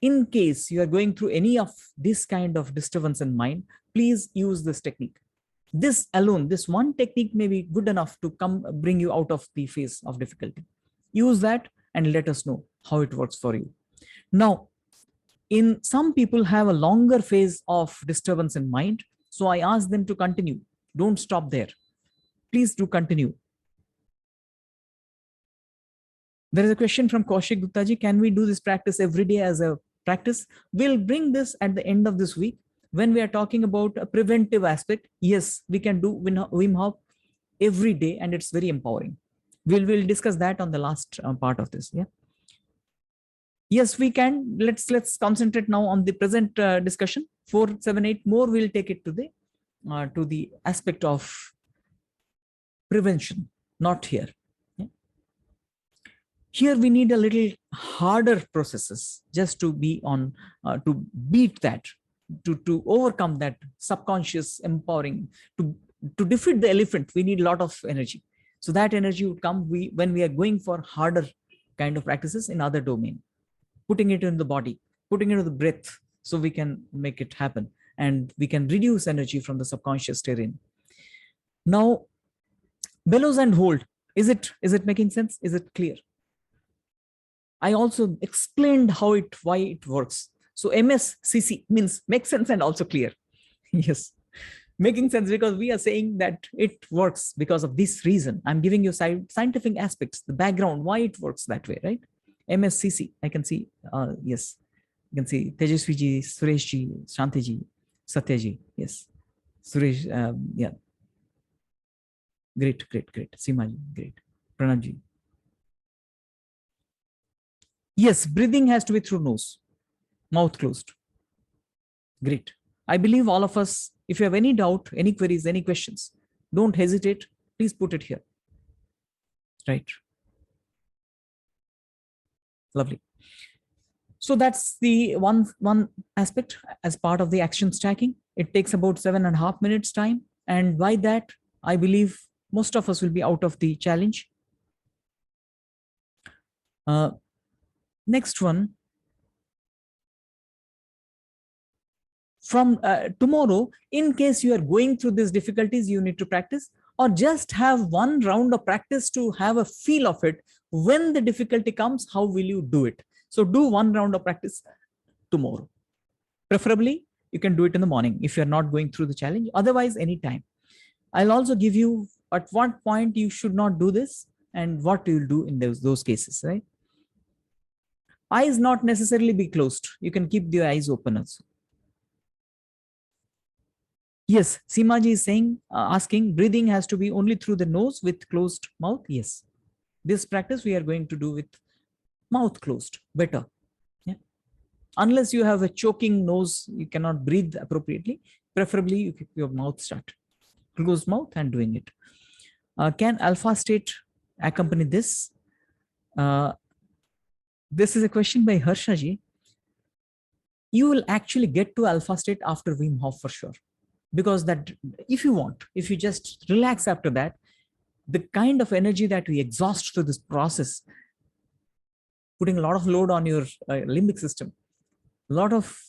In case you are going through any of this kind of disturbance in mind, please use this technique. This alone, this one technique may be good enough to bring you out of the phase of difficulty. Use that and let us know how it works for you. Now, in some people have a longer phase of disturbance in mind. So I ask them to continue. Don't stop there. Please do continue. There is a question from Kaushik Gupta ji. Can we do this practice every day as a practice? We'll bring this at the end of this week when we are talking about a preventive aspect. Yes, we can do Wim Hof every day, and it's very empowering. We'll discuss that on the last part of this. Yeah. Yes, we can. Let's concentrate now on the present discussion. 4, 7, 8 more. We'll take it to the aspect of prevention, not here. Here we need a little harder processes just to be on, to beat that, to overcome that subconscious empowering, to defeat the elephant. We need a lot of energy. So that energy would come when we are going for harder kind of practices in other domain, putting it in the body, putting it in the breath, so we can make it happen and we can reduce energy from the subconscious terrain. Now, bellows and hold. Is it making sense? Is it clear? I also explained why it works. So MSCC means make sense and also clear. Yes, making sense, because we are saying that it works because of this reason. I'm giving you scientific aspects, the background, why it works that way, right? MSCC, I can see, yes, you can see Tejasvi ji, Suresh ji, Shanti ji, Satya ji, yes, Suresh, yeah, great, Seema ji, great, Pranav ji. Yes, breathing has to be through nose, mouth closed. Great. I believe all of us, if you have any doubt, any queries, any questions, don't hesitate. Please put it here. Right. Lovely. So that's the one aspect as part of the action stacking. It takes about 7.5 minutes time. And by that, I believe most of us will be out of the challenge. Next one. From tomorrow, in case you are going through these difficulties, you need to practice, or just have one round of practice to have a feel of it. When the difficulty comes, how will you do it? So do one round of practice tomorrow. Preferably, you can do it in the morning if you're not going through the challenge. Otherwise, anytime. I'll also give you at what point you should not do this and what you'll do in those cases, right? Eyes not necessarily be closed. You can keep the eyes open also. Yes, Seemaji is saying, asking, breathing has to be only through the nose with closed mouth. Yes, this practice we are going to do with mouth closed, better. Yeah. Unless you have a choking nose, you cannot breathe appropriately. Preferably, you keep your mouth shut, closed mouth, and doing it. Can alpha state accompany this? This is a question by Harshaji. You will actually get to alpha state after Wim Hof for sure. Because that, if you want, if you just relax after that, the kind of energy that we exhaust through this process, putting a lot of load on your limbic system, a lot of,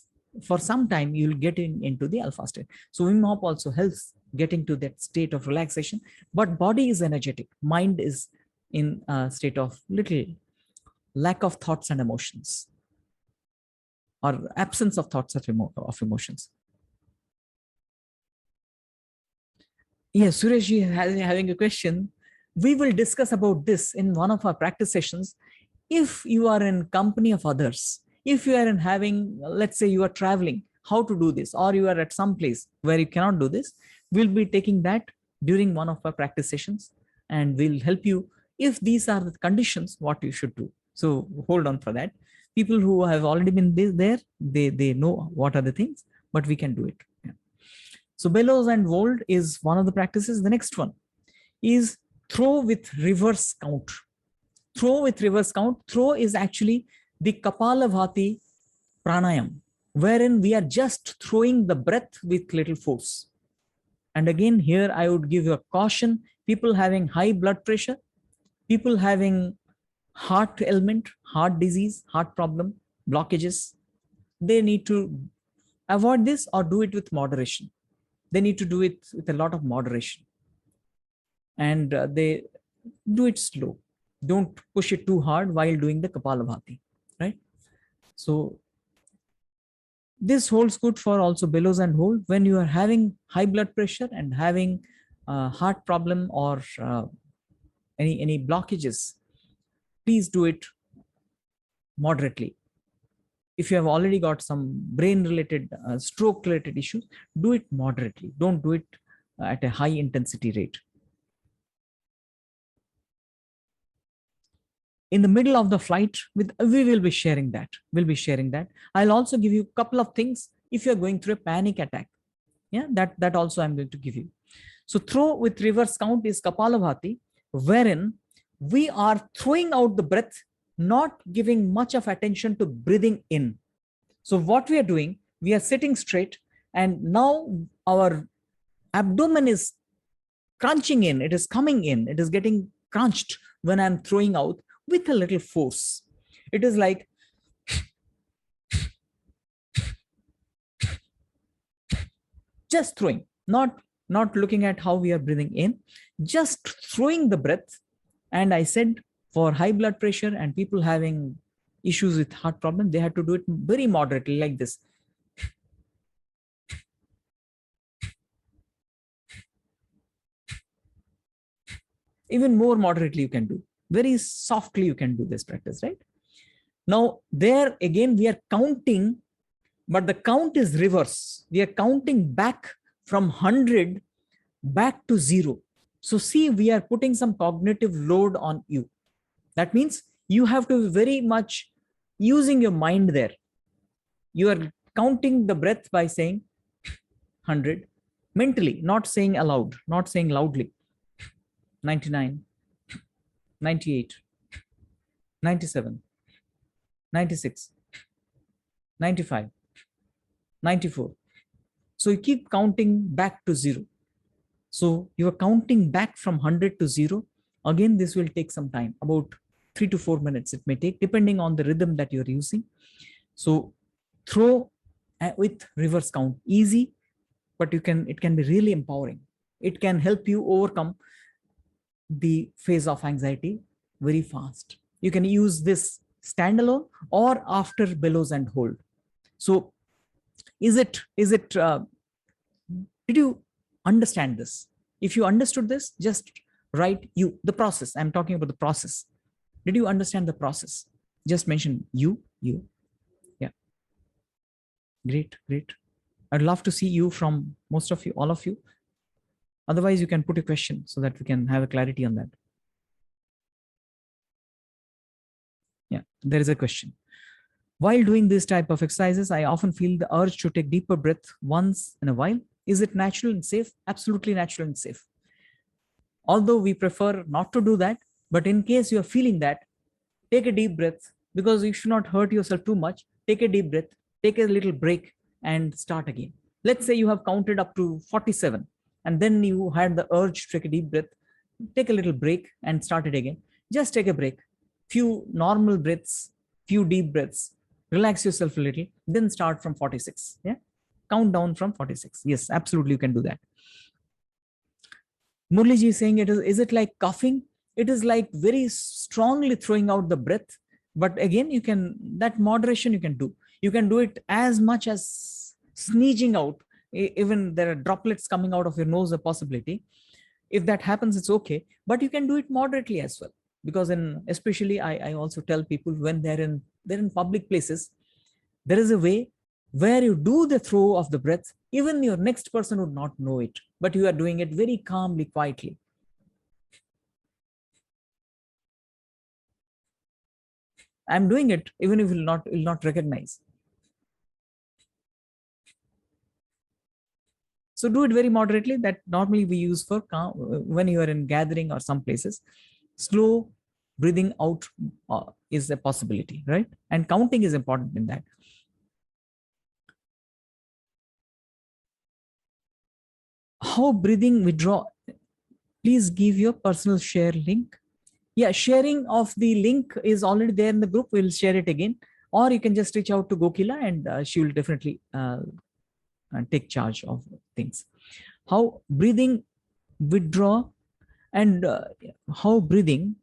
for some time, you'll get into the alpha state. So Wim Hof also helps getting to that state of relaxation, but body is energetic. Mind is in a state of little lack of thoughts and emotions, or absence of thoughts of emotions. Yes, Sureshji having a question. We will discuss about this in one of our practice sessions. If you are in company of others, if you are in having, let's say you are traveling, how to do this, or you are at some place where you cannot do this, we'll be taking that during one of our practice sessions, and we'll help you if these are the conditions, what you should do. So hold on for that. People who have already been there, they know what are the things, but we can do it. Yeah. So bellows and hold is one of the practices. The next one is throw with reverse count. Throw with reverse count. Throw is actually the Kapalabhati pranayam, wherein we are just throwing the breath with little force. And again, here I would give you a caution. People having high blood pressure, people having heart ailment, heart disease, heart problem, blockages, they need to avoid this or do it with moderation. They need to do it with a lot of moderation. And they do it slow. Don't push it too hard while doing the Kapalabhati, right? So this holds good for also bellows and hold. When you are having high blood pressure and having heart problem or any blockages, please do it moderately. If you have already got some brain related, stroke related issues, do it moderately. Don't do it at a high intensity rate. In the middle of the flight, we will be sharing that. We'll be sharing that. I'll also give you a couple of things if you're going through a panic attack. Yeah, that also I'm going to give you. So throw with reverse count is Kapalabhati, wherein we are throwing out the breath, not giving much of attention to breathing in. So what we are doing, we are sitting straight, and now our abdomen is crunching in, it is coming in, it is getting crunched when I'm throwing out with a little force. It is like just throwing, not looking at how we are breathing in, just throwing the breath. And I said for high blood pressure and people having issues with heart problem, they have to do it very moderately like this. Even more moderately you can do. Very softly you can do this practice, right? Now there again we are counting, but the count is reverse. We are counting back from 100 back to 0. So see, we are putting some cognitive load on you. That means you have to be very much using your mind there. You are counting the breath by saying 100 mentally, not saying aloud, not saying loudly. 99, 98, 97, 96, 95, 94. So you keep counting back to 0. So you are counting back from 100 to 0. Again, this will take some time, about 3 to 4 minutes it may take, depending on the rhythm that you're using. So throw with reverse count, easy, but it can be really empowering. It can help you overcome the phase of anxiety very fast. You can use this standalone or after bellows and hold. So did you understand this? If you understood this, just write the process. I'm talking about the process. Did you understand the process? Just mention you. Yeah. Great. I'd love to see you from most of you, all of you. Otherwise, you can put a question so that we can have a clarity on that. Yeah, there is a question. While doing this type of exercises, I often feel the urge to take deeper breath once in a while. Is it natural and safe? Absolutely natural and safe. Although we prefer not to do that, but in case you're feeling that, take a deep breath, because you should not hurt yourself too much. Take a deep breath, take a little break, and start again. Let's say you have counted up to 47, and then you had the urge to take a deep breath. Take a little break and start it again. Just take a break, few normal breaths, few deep breaths, relax yourself a little, then start from 46. Yeah, count down from 46. Yes, absolutely, you can do that. Murliji is saying, is it like coughing? It is like very strongly throwing out the breath. But again, you can, that moderation you can do. You can do it as much as sneezing out. Even there are droplets coming out of your nose, a possibility. If that happens, it's okay. But you can do it moderately as well. Because especially I also tell people when they're in public places, there is a way where you do the throw of the breath, even your next person would not know it, but you are doing it very calmly, quietly. I'm doing it, even if you will not recognize. So do it very moderately. That normally we use for when you are in gathering or some places. Slow breathing out is a possibility, right? And counting is important in that. How breathing withdraw? Please give your personal share link. Yeah, sharing of the link is already there in the group. We'll share it again. Or you can just reach out to Gokila and she will definitely take charge of things. How breathing withdraw and how breathing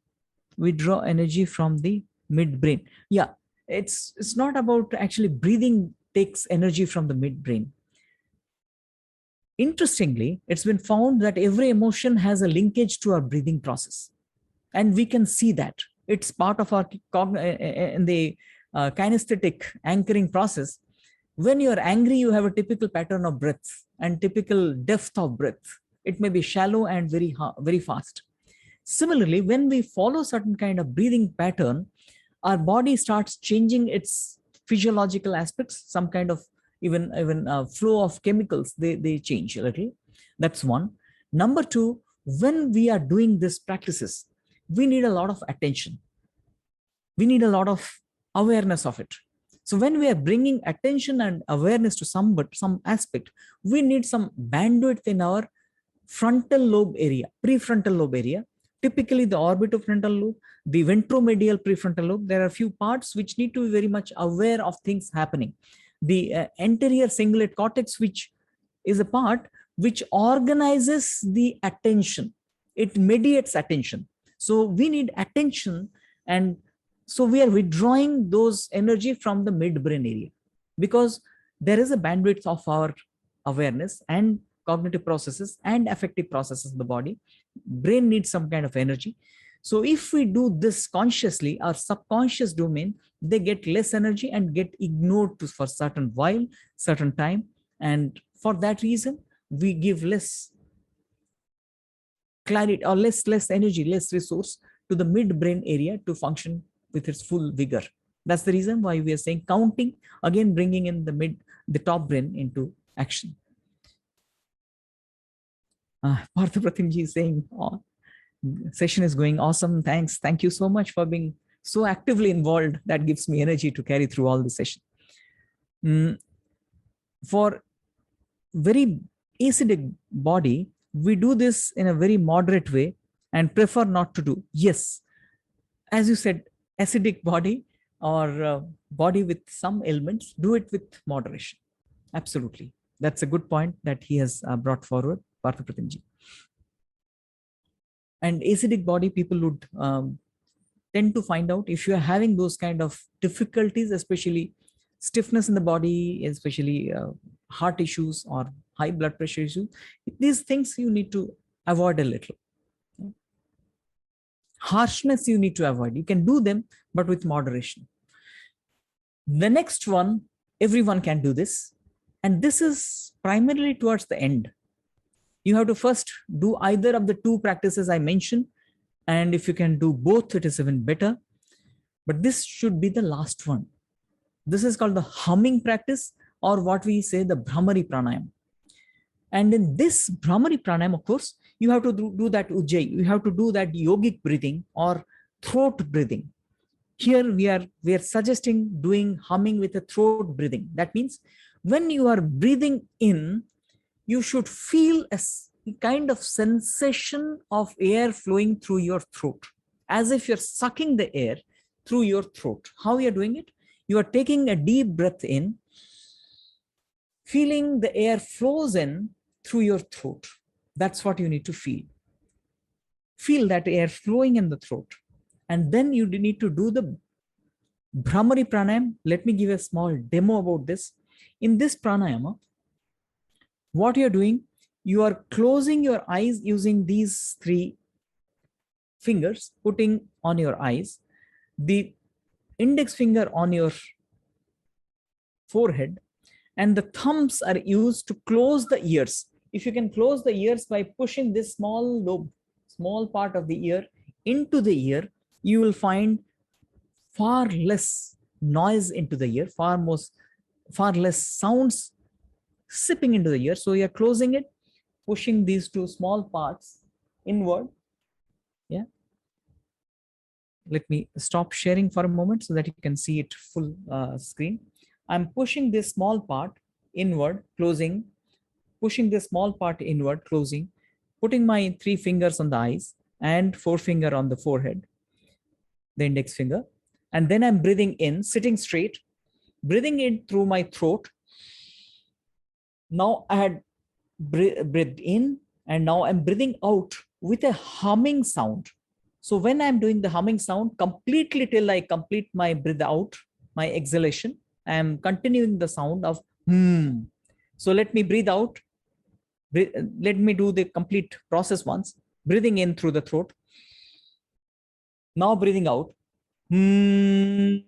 withdraw energy from the midbrain. Yeah, it's not about actually breathing takes energy from the midbrain. Interestingly, it's been found that every emotion has a linkage to our breathing process. And we can see that. It's part of our in the kinesthetic anchoring process. When you're angry, you have a typical pattern of breath and typical depth of breath. It may be shallow and very fast. Similarly, when we follow certain kind of breathing pattern, our body starts changing its physiological aspects, some kind of even flow of chemicals, they change a little. That's one. Number two, when we are doing these practices, we need a lot of attention. We need a lot of awareness of it. So when we are bringing attention and awareness to some aspect, we need some bandwidth in our frontal lobe area, prefrontal lobe area, typically the orbitofrontal lobe, the ventromedial prefrontal lobe. There are a few parts which need to be very much aware of things happening. The anterior cingulate cortex, which is a part which organizes the attention. It mediates attention. So we need attention, and so we are withdrawing those energy from the midbrain area because there is a bandwidth of our awareness and cognitive processes and affective processes of the body. Brain needs some kind of energy. So if we do this consciously, our subconscious domain, they get less energy and get ignored for certain while, certain time. And for that reason, we give less clarity or less energy, less resource to the midbrain area to function with its full vigor. That's the reason why we are saying counting, again bringing in the top brain into action. Parthapratimji is saying, oh, session is going awesome. Thanks. Thank you so much for being so actively involved. That gives me energy to carry through all the session. For very acidic body, we do this in a very moderate way and prefer not to do. Yes, as you said, acidic body or body with some ailments, do it with moderation. Absolutely. That's a good point that he has brought forward, Parthapratimji. And acidic body people would tend to find out if you are having those kind of difficulties, especially stiffness in the body, especially heart issues or high blood pressure issues, these things you need to avoid a little. Harshness you need to avoid. You can do them, but with moderation. The next one, everyone can do this. And this is primarily towards the end. You have to first do either of the two practices I mentioned. And if you can do both, it is even better. But this should be the last one. This is called the humming practice, or what we say the Brahmari pranayam. And in this Brahmari pranayam, of course, you have to do that ujjayi. You have to do that yogic breathing or throat breathing. Here we are suggesting doing humming with a throat breathing. That means when you are breathing in, you should feel a kind of sensation of air flowing through your throat, as if you're sucking the air through your throat. How you're doing it? You are taking a deep breath in, feeling the air flows in through your throat. That's what you need to feel. Feel that air flowing in the throat. And then you need to do the Brahmari pranayam. Let me give a small demo about this. In this pranayama, what you're doing, you are closing your eyes using these 3 fingers, putting on your eyes, the index finger on your forehead, and the thumbs are used to close the ears. If you can close the ears by pushing this small lobe, small part of the ear into the ear, you will find far less noise into the ear, far less sounds sipping into the ear. So you're closing it, pushing these 2 small parts inward. Yeah. Let me stop sharing for a moment so that you can see it full screen. I'm pushing this small part inward, closing, pushing this small part inward, closing, putting my 3 fingers on the eyes and forefinger on the forehead, the index finger. And then I'm breathing in, sitting straight, breathing in through my throat. Now I had breathed in, and now I'm breathing out with a humming sound. So when I'm doing the humming sound completely till I complete my breath out, my exhalation, I'm continuing the sound of hmm. So let me breathe out. Let me do the complete process once. Breathing in through the throat. Now breathing out. Hmm.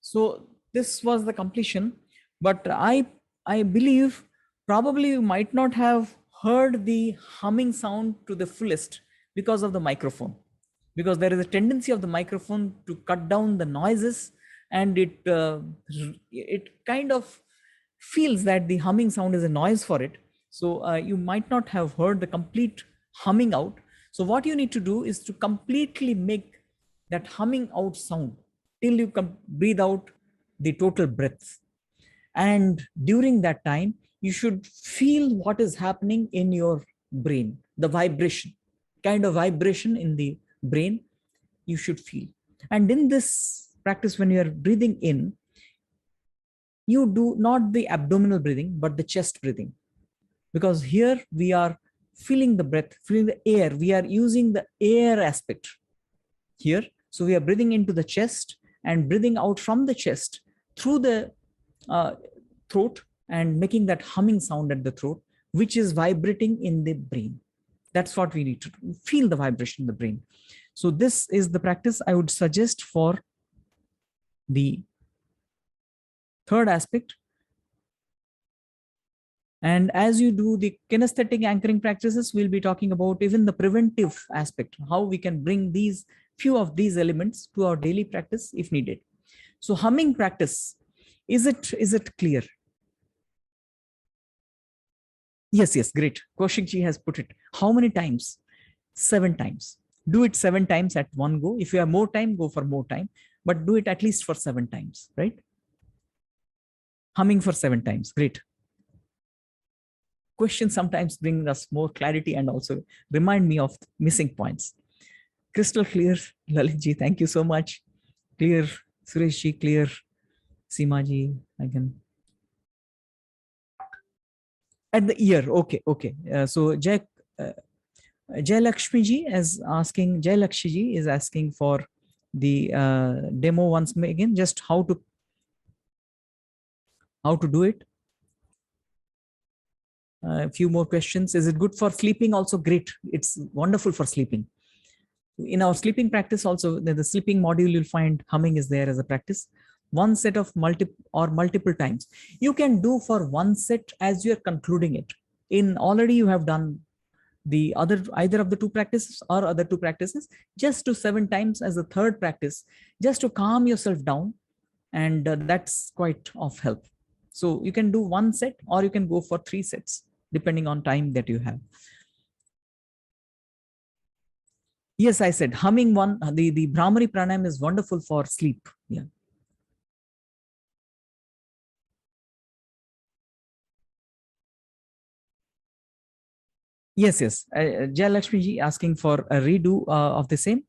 So this was the completion, but I believe probably you might not have heard the humming sound to the fullest because of the microphone, because there is a tendency of the microphone to cut down the noises, and it kind of feels that the humming sound is a noise for it. So you might not have heard the complete humming out. So what you need to do is to completely make that humming out sound till you breathe out the total breath. And during that time, you should feel what is happening in your brain, the vibration, kind of vibration in the brain you should feel. And in this practice, when you are breathing in, you do not the abdominal breathing, but the chest breathing. Because here we are feeling the breath, feeling the air. We are using the air aspect here. So we are breathing into the chest and breathing out from the chest through the throat and making that humming sound at the throat, which is vibrating in the brain. That's what we need to do. Feel the vibration in the brain. So this is the practice I would suggest for the third aspect. And as you do the kinesthetic anchoring practices, we'll be talking about even the preventive aspect, how we can bring these few of these elements to our daily practice if needed. So humming practice, is it clear? Yes, great. Kaushikji has put it. How many times? 7 times. Do it 7 times at one go. If you have more time, go for more time, but do it at least for 7 times, right? Humming for 7 times. Great. Questions sometimes bring us more clarity and also remind me of missing points. Crystal clear, Lalitji, thank you so much. Clear, Sureshji, clear, Seemaji, I can. At the ear, okay. So Jay Lakshmi ji is asking, Jay Lakshmi ji is asking for the demo once again, just how to do it. A few more questions. Is it good for sleeping? Also great. It's wonderful for sleeping. In our sleeping practice also, the sleeping module, you'll find humming is there as a practice. One set of multiple times. You can do for one set as you're concluding it. In already you have done the other, either of the two practices or other two practices, just to 7 times as a third practice, just to calm yourself down. And that's quite of help. So you can do one set or you can go for 3 sets, depending on time that you have. Yes, I said humming one, the Brahmari pranayam is wonderful for sleep. Yeah. Yes. Jayalakshmi ji asking for a redo of the same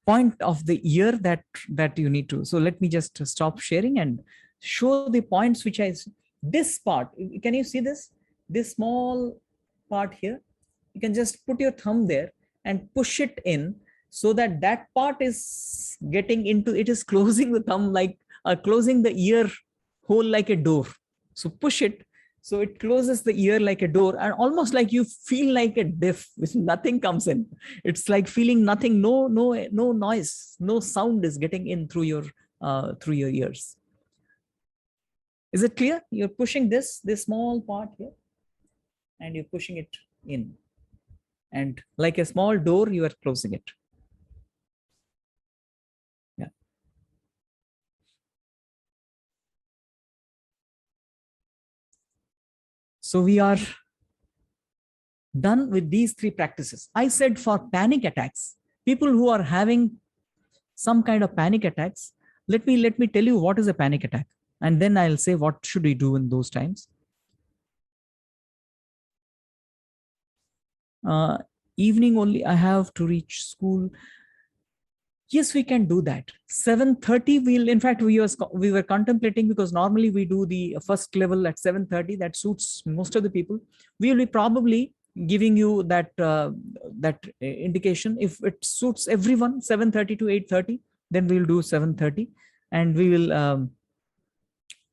point of the year that you need to. So let me just stop sharing and show the points which this part. Can you see this? This small part here. You can just put your thumb there and push it in so that that part is getting into, it is closing the thumb like closing the ear hole like a door. So push it. So it closes the ear like a door, and almost like you feel like a diff, which nothing comes in. It's like feeling nothing, no noise, no sound is getting in through your ears. Is it clear? You're pushing this small part here, and you're pushing it in, and like a small door, you are closing it. Yeah. So we are done with these 3 practices. I said for panic attacks, people who are having some kind of panic attacks, let me tell you what is a panic attack, and then I'll say what should we do in those times. Evening only, I have to reach school. Yes, we can do that. 7:30, in fact, we were contemplating, because normally we do the first level at 7:30. That suits most of the people. We will be probably giving you that indication. If it suits everyone, 7:30 to 8:30, then we'll do 7:30, and we will.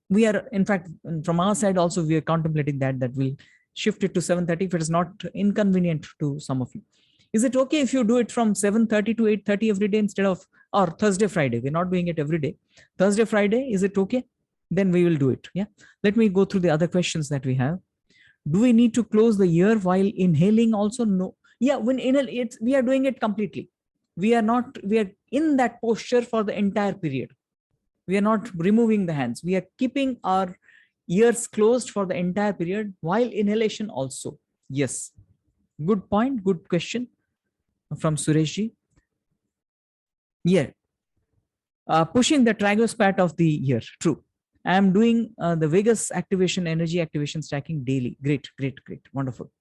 We are, in fact, from our side also, we are contemplating that we'll shift it to 7:30 if it is not inconvenient to some of you. Is it okay if you do it from 7:30 to 8:30 every day instead of, or Thursday, Friday? We're not doing it every day. Thursday, Friday, is it okay? Then we will do it. Yeah. Let me go through the other questions that we have. Do we need to close the ear while inhaling also? No. Yeah, when inhale, we are doing it completely. We are in that posture for the entire period. We are not removing the hands. We are keeping our ears closed for the entire period while inhalation also. Yes. Good point. Good question from Sureshji. Yeah. Pushing the tragus part of the ear. True. I am doing the vagus activation, energy activation stacking daily. Great. Wonderful.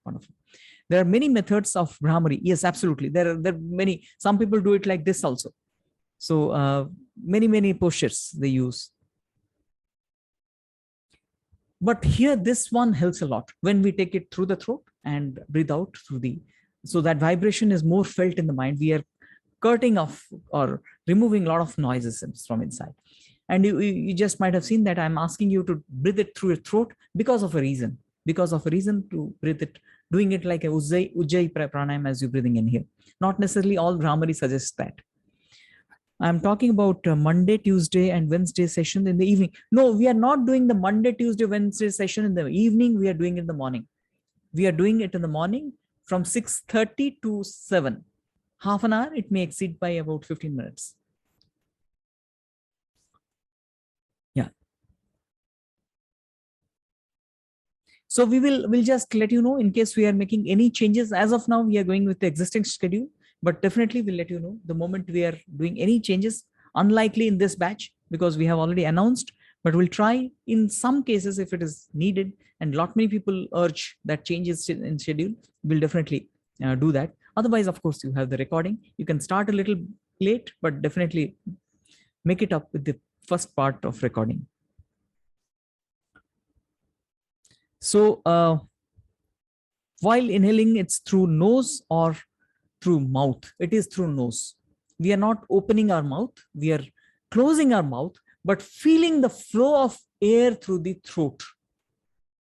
There are many methods of Brahmari. Yes, absolutely. There are many. Some people do it like this also. So many postures they use. But here, this one helps a lot when we take it through the throat and breathe out through so that vibration is more felt in the mind. We are cutting off or removing a lot of noises from inside. And you just might have seen that I'm asking you to breathe it through your throat because of a reason. To breathe it, doing it like a Ujjayi pranayam as you're breathing in here. Not necessarily all Brahmari suggests that. I'm talking about Monday, Tuesday, and Wednesday session in the evening. No, we are not doing the Monday, Tuesday, Wednesday session in the evening. We are doing it in the morning. We are doing it in the morning from 6:30 to 7. Half an hour, it may exceed by about 15 minutes. Yeah. So we'll just let you know in case we are making any changes. As of now, we are going with the existing schedule. But definitely we'll let you know the moment we are doing any changes. Unlikely in this batch because we have already announced, but we'll try in some cases if it is needed, and lot many people urge that changes in schedule. We'll definitely do that. Otherwise, of course, you have the recording. You can start a little late, but definitely make it up with the first part of recording. So while inhaling, it's through nose or through mouth? It is through nose. We are not opening our mouth. We are closing our mouth, but feeling the flow of air through the throat.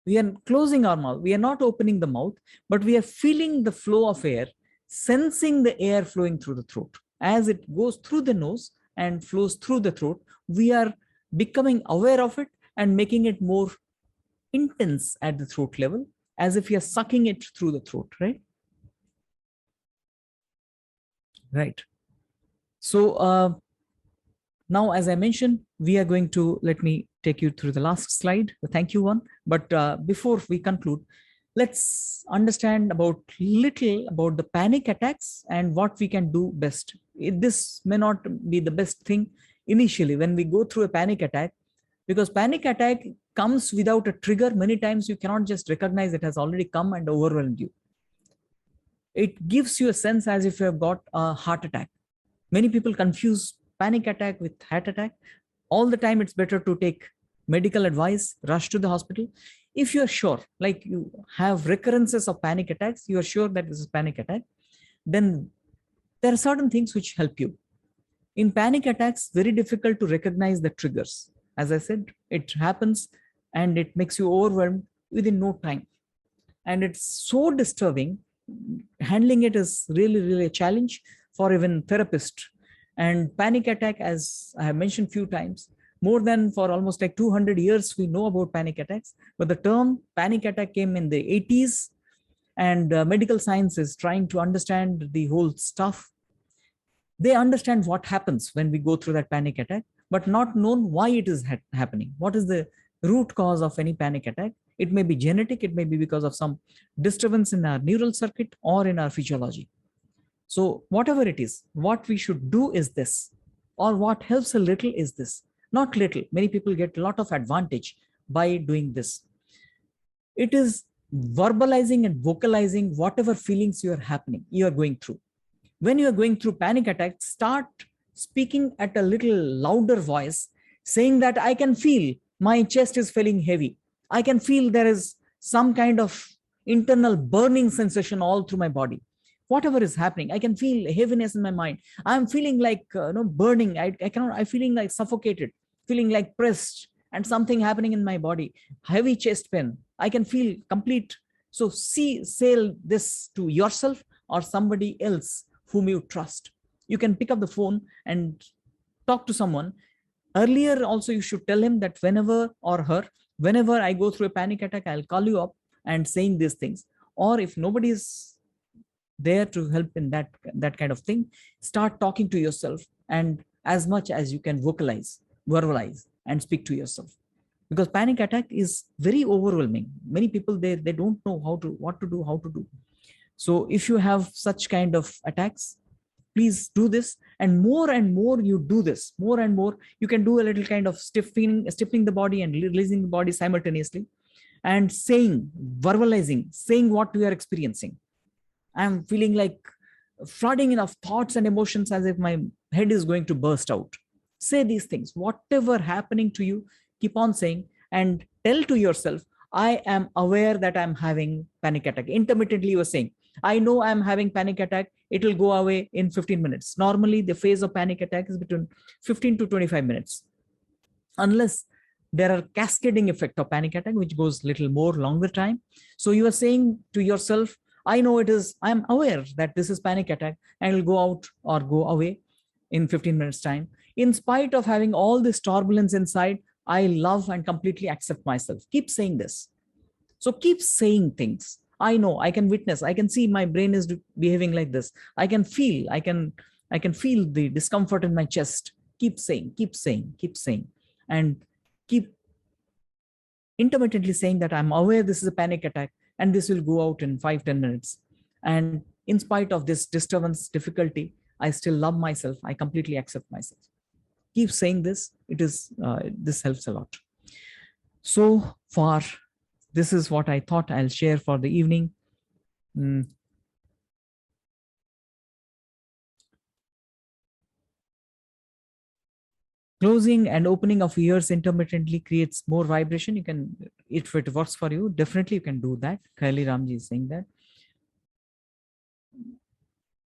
We are closing our mouth. We are not opening the mouth, but we are feeling the flow of air sensing the air flowing through the throat. As it goes through the nose and flows through the throat, we are becoming aware of it and making it more intense at the throat level, as if you're sucking it through the throat, right? Right. So now, as I mentioned, we are going to, let me take you through the last slide, the thank you one. But before we conclude, let's understand about little about the panic attacks and what we can do best. This may not be the best thing initially when we go through a panic attack, because panic attack comes without a trigger. Many times you cannot just recognize it has already come and overwhelmed you. It gives you a sense as if you have got a heart attack. Many people confuse panic attack with heart attack. All the time, it's better to take medical advice, rush to the hospital. If you're sure, like you have recurrences of panic attacks, you are sure that this is panic attack, then there are certain things which help you. In panic attacks, very difficult to recognize the triggers. As I said, it happens and it makes you overwhelmed within no time. And it's so disturbing. Handling it is really, really a challenge for even therapists. And panic attack, as I have mentioned a few times, more than for almost like 200 years, we know about panic attacks. But the term panic attack came in the 80s, and medical science is trying to understand the whole stuff. They understand what happens when we go through that panic attack, but not known why it is happening. What is the root cause of any panic attack? It may be genetic, it may be because of some disturbance in our neural circuit or in our physiology. So whatever it is, what we should do is this, or what helps a little is this. Not little. Many people get a lot of advantage by doing this. It is verbalizing and vocalizing whatever feelings you are going through. When you are going through panic attack, start speaking at a little louder voice, saying that I can feel my chest is feeling heavy. I can feel there is some kind of internal burning sensation all through my body. Whatever is happening, I can feel heaviness in my mind. I'm feeling like burning. I cannot. I'm feeling like suffocated, feeling like pressed, and something happening in my body. Heavy chest pain. I can feel complete. So say this to yourself or somebody else whom you trust. You can pick up the phone and talk to someone. Earlier, also, you should tell him that whenever or her, whenever I go through a panic attack, I'll call you up and saying these things. Or if nobody is there to help in that kind of thing, start talking to yourself, and as much as you can verbalize and speak to yourself, because panic attack is very overwhelming. Many people, they don't know what to do. So if you have such kind of attacks, please do this. And more you do this, more and more you can do a little kind of stiffening the body and releasing the body simultaneously, and verbalizing, saying what we are experiencing. I'm feeling like flooding of thoughts and emotions as if my head is going to burst out. Say these things. Whatever happening to you, keep on saying, and tell to yourself, I am aware that I'm having panic attack. Intermittently, you are saying, I know I'm having panic attack. It will go away in 15 minutes. Normally, the phase of panic attack is between 15 to 25 minutes. Unless there are cascading effect of panic attack, which goes little more longer time. So you are saying to yourself, I know it is, I'm aware that this is panic attack, and it will go out or go away in 15 minutes time. In spite of having all this turbulence inside, I love and completely accept myself. Keep saying this. So keep saying things. I know, I can witness, I can see my brain is behaving like this. I can feel the discomfort in my chest. Keep saying, and keep intermittently saying that I'm aware this is a panic attack, and this will go out in 5-10 minutes. And in spite of this disturbance, difficulty, I still love myself. I completely accept myself. Keep saying this. This helps a lot. So far, this is what I thought I'll share for the evening. Closing and opening of ears intermittently creates more vibration. You can, if it works for you, definitely you can do that. Khaili Ramji is saying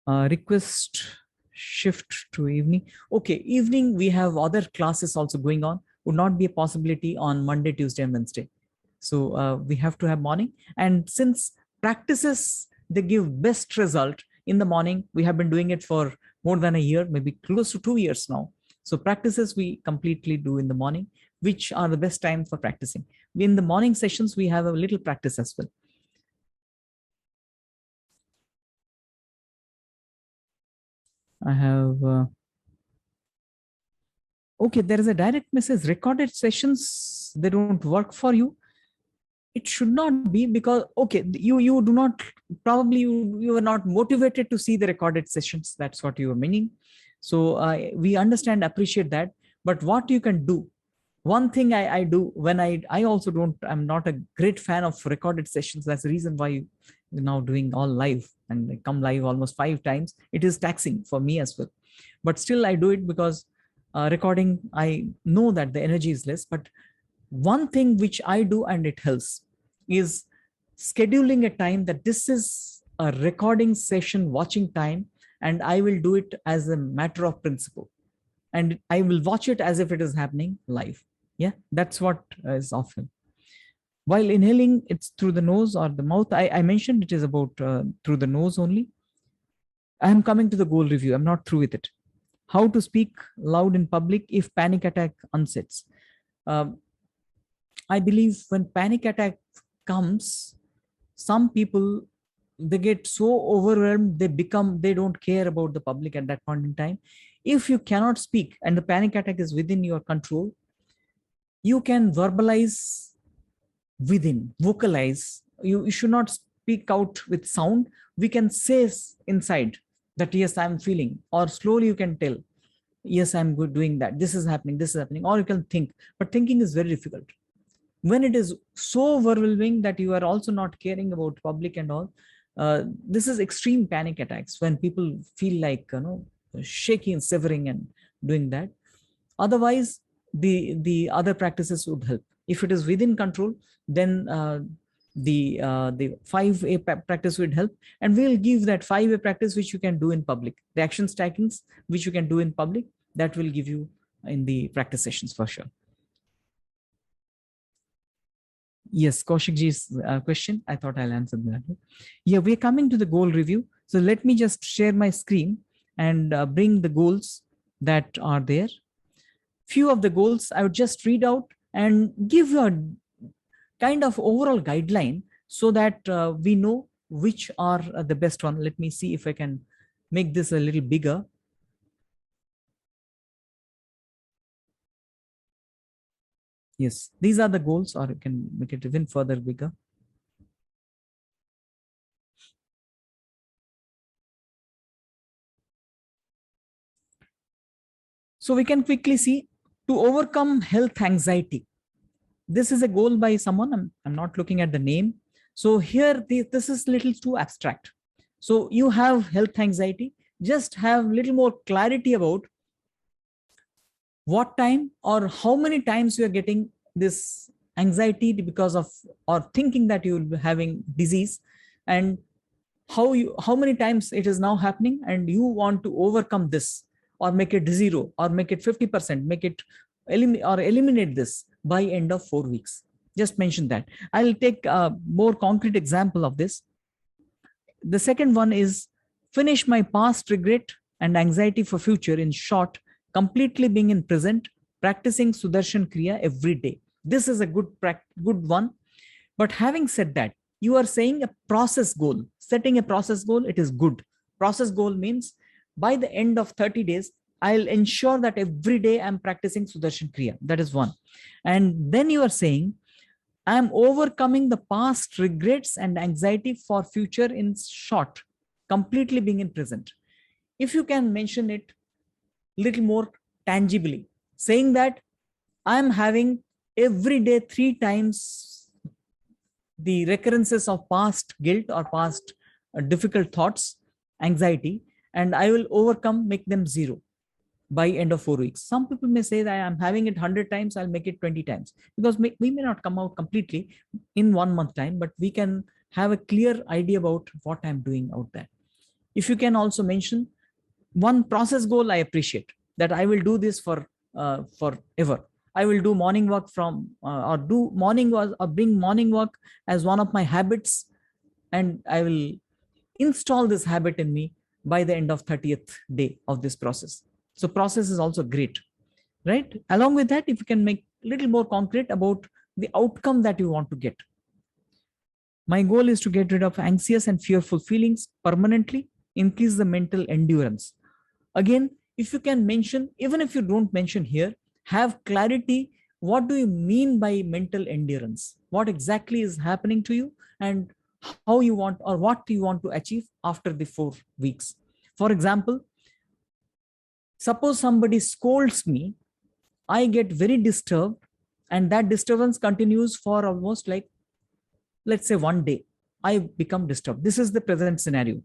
that. Request shift to evening. Okay, evening we have other classes also going on. Would not be a possibility on Monday, Tuesday, and Wednesday. So we have to have morning. And since practices, they give best result, in the morning. We have been doing it for more than a year, maybe close to 2 years now. So practices we completely do in the morning, which are the best time for practicing. In the morning sessions, we have a little practice as well. I have, okay, there is a direct message, recorded sessions, they don't work for you. It should not be, because, okay, you do not, probably you are not motivated to see the recorded sessions. That's what you are meaning. So we understand, appreciate that. But what you can do, one thing I do when I also don't, I'm not a great fan of recorded sessions. That's the reason why you're now doing all live, and I come live almost 5 times. It is taxing for me as well, but still I do it because recording, I know that the energy is less. But one thing which I do and it helps is scheduling a time that this is a recording session watching time, and I will do it as a matter of principle, and I will watch it as if it is happening live. Yeah, that's what is often. While inhaling, it's through the nose or the mouth. I mentioned it is about through the nose only. I am coming to the goal review. I'm not through with it. How to speak loud in public if panic attack unsets. Um, I believe when panic attack comes, some people, they get so overwhelmed, they don't care about the public at that point in time. If you cannot speak and the panic attack is within your control, you can verbalize vocalize. You should not speak out with sound. We can say inside that, yes, I'm feeling, or slowly you can tell, yes, I'm good doing that, this is happening, this is happening. Or you can think, but thinking is very difficult when it is so overwhelming that you are also not caring about public and all. This is extreme panic attacks, when people feel like, shaking, shivering and doing that. Otherwise, the other practices would help. If it is within control, then the 5A practice would help, and we'll give that 5A practice which you can do in public, the action stackings which you can do in public, that will give you in the practice sessions for sure. Yes, Kaushikji's question, I thought I'll answer that. Yeah, we're coming to the goal review. So let me just share my screen and bring the goals that are there. Few of the goals I would just read out and give you a kind of overall guideline, so that we know which are the best one. Let me see if I can make this a little bigger. Yes, these are the goals, or you can make it even further bigger. So we can quickly see, to overcome health anxiety. This is a goal by someone. I'm not looking at the name. So here, this is little too abstract. So you have health anxiety, just have little more clarity about what time or how many times you are getting this anxiety because of, or thinking that you will be having disease, and how many times it is now happening, and you want to overcome this, or make it 0, or make it 50%, make it eliminate this by end of 4 weeks. Just mention that. I'll take a more concrete example of this. The second one is, finish my past regret and anxiety for future. In short, completely being in present, practicing Sudarshan Kriya every day. This is a good one. But having said that, you are saying a process goal. Setting a process goal, it is good. Process goal means by the end of 30 days, I'll ensure that every day I'm practicing Sudarshan Kriya. That is one. And then you are saying, I'm overcoming the past regrets and anxiety for future. In short, completely being in present. If you can mention it little more tangibly, saying that I'm having every day 3 times the recurrences of past guilt or past difficult thoughts, anxiety, and I will overcome, make them 0 by end of 4 weeks. Some people may say that I'm having it 100 times, I'll make it 20 times, because we may not come out completely in 1 month time, but we can have a clear idea about what I'm doing out there. If you can also mention one process goal, I appreciate that. I will do this for forever. I will do morning work or do morning work, or bring morning work as one of my habits, and I will install this habit in me by the end of 30th day of this process. So process is also great, right? Along with that, if you can make a little more concrete about the outcome that you want to get. My goal is to get rid of anxious and fearful feelings permanently, increase the mental endurance. Again, if you can mention, even if you don't mention here, have clarity. What do you mean by mental endurance? What exactly is happening to you, and how you want, or what you want to achieve after the 4 weeks? For example, suppose somebody scolds me, I get very disturbed, and that disturbance continues for almost like, let's say, one day. I become disturbed. This is the present scenario.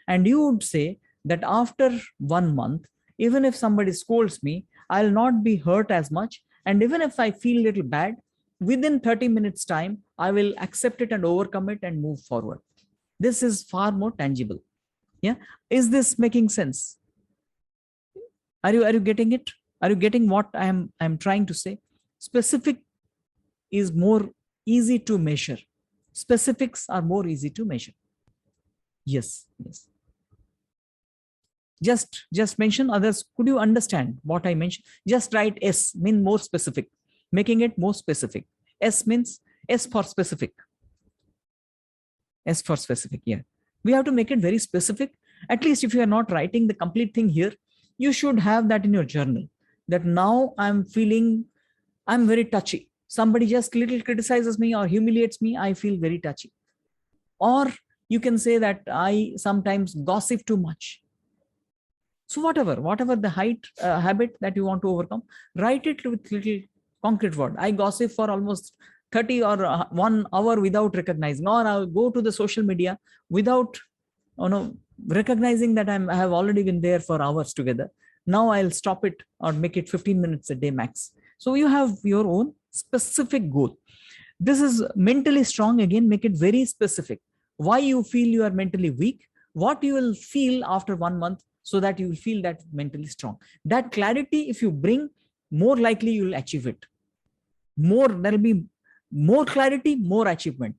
And you would say that after 1 month, even if somebody scolds me, I'll not be hurt as much. And even if I feel a little bad, within 30 minutes time, I will accept it and overcome it and move forward. This is far more tangible. Yeah. Is this making sense? Are you getting it? Are you getting what I'm trying to say? Specific is more easy to measure. Specifics are more easy to measure. Yes. Just mention others. Could you understand what I mentioned? Just write S, mean more specific, making it more specific. S means S for specific. S for specific. Yeah. We have to make it very specific. At least if you are not writing the complete thing here, you should have that in your journal, that now I'm feeling, I'm very touchy. Somebody just little criticizes me or humiliates me, I feel very touchy. Or you can say that I sometimes gossip too much. So whatever the habit that you want to overcome, write it with little concrete word. I gossip for almost 30 or 1 hour without recognizing, or I'll go to the social media without recognizing that I have already been there for hours together. Now I'll stop it or make it 15 minutes a day max. So you have your own specific goal. This is mentally strong. Again, make it very specific. Why you feel you are mentally weak, what you will feel after 1 month, so that you will feel that mentally strong. That clarity, if you bring, more likely you will achieve it. There will be more clarity, more achievement.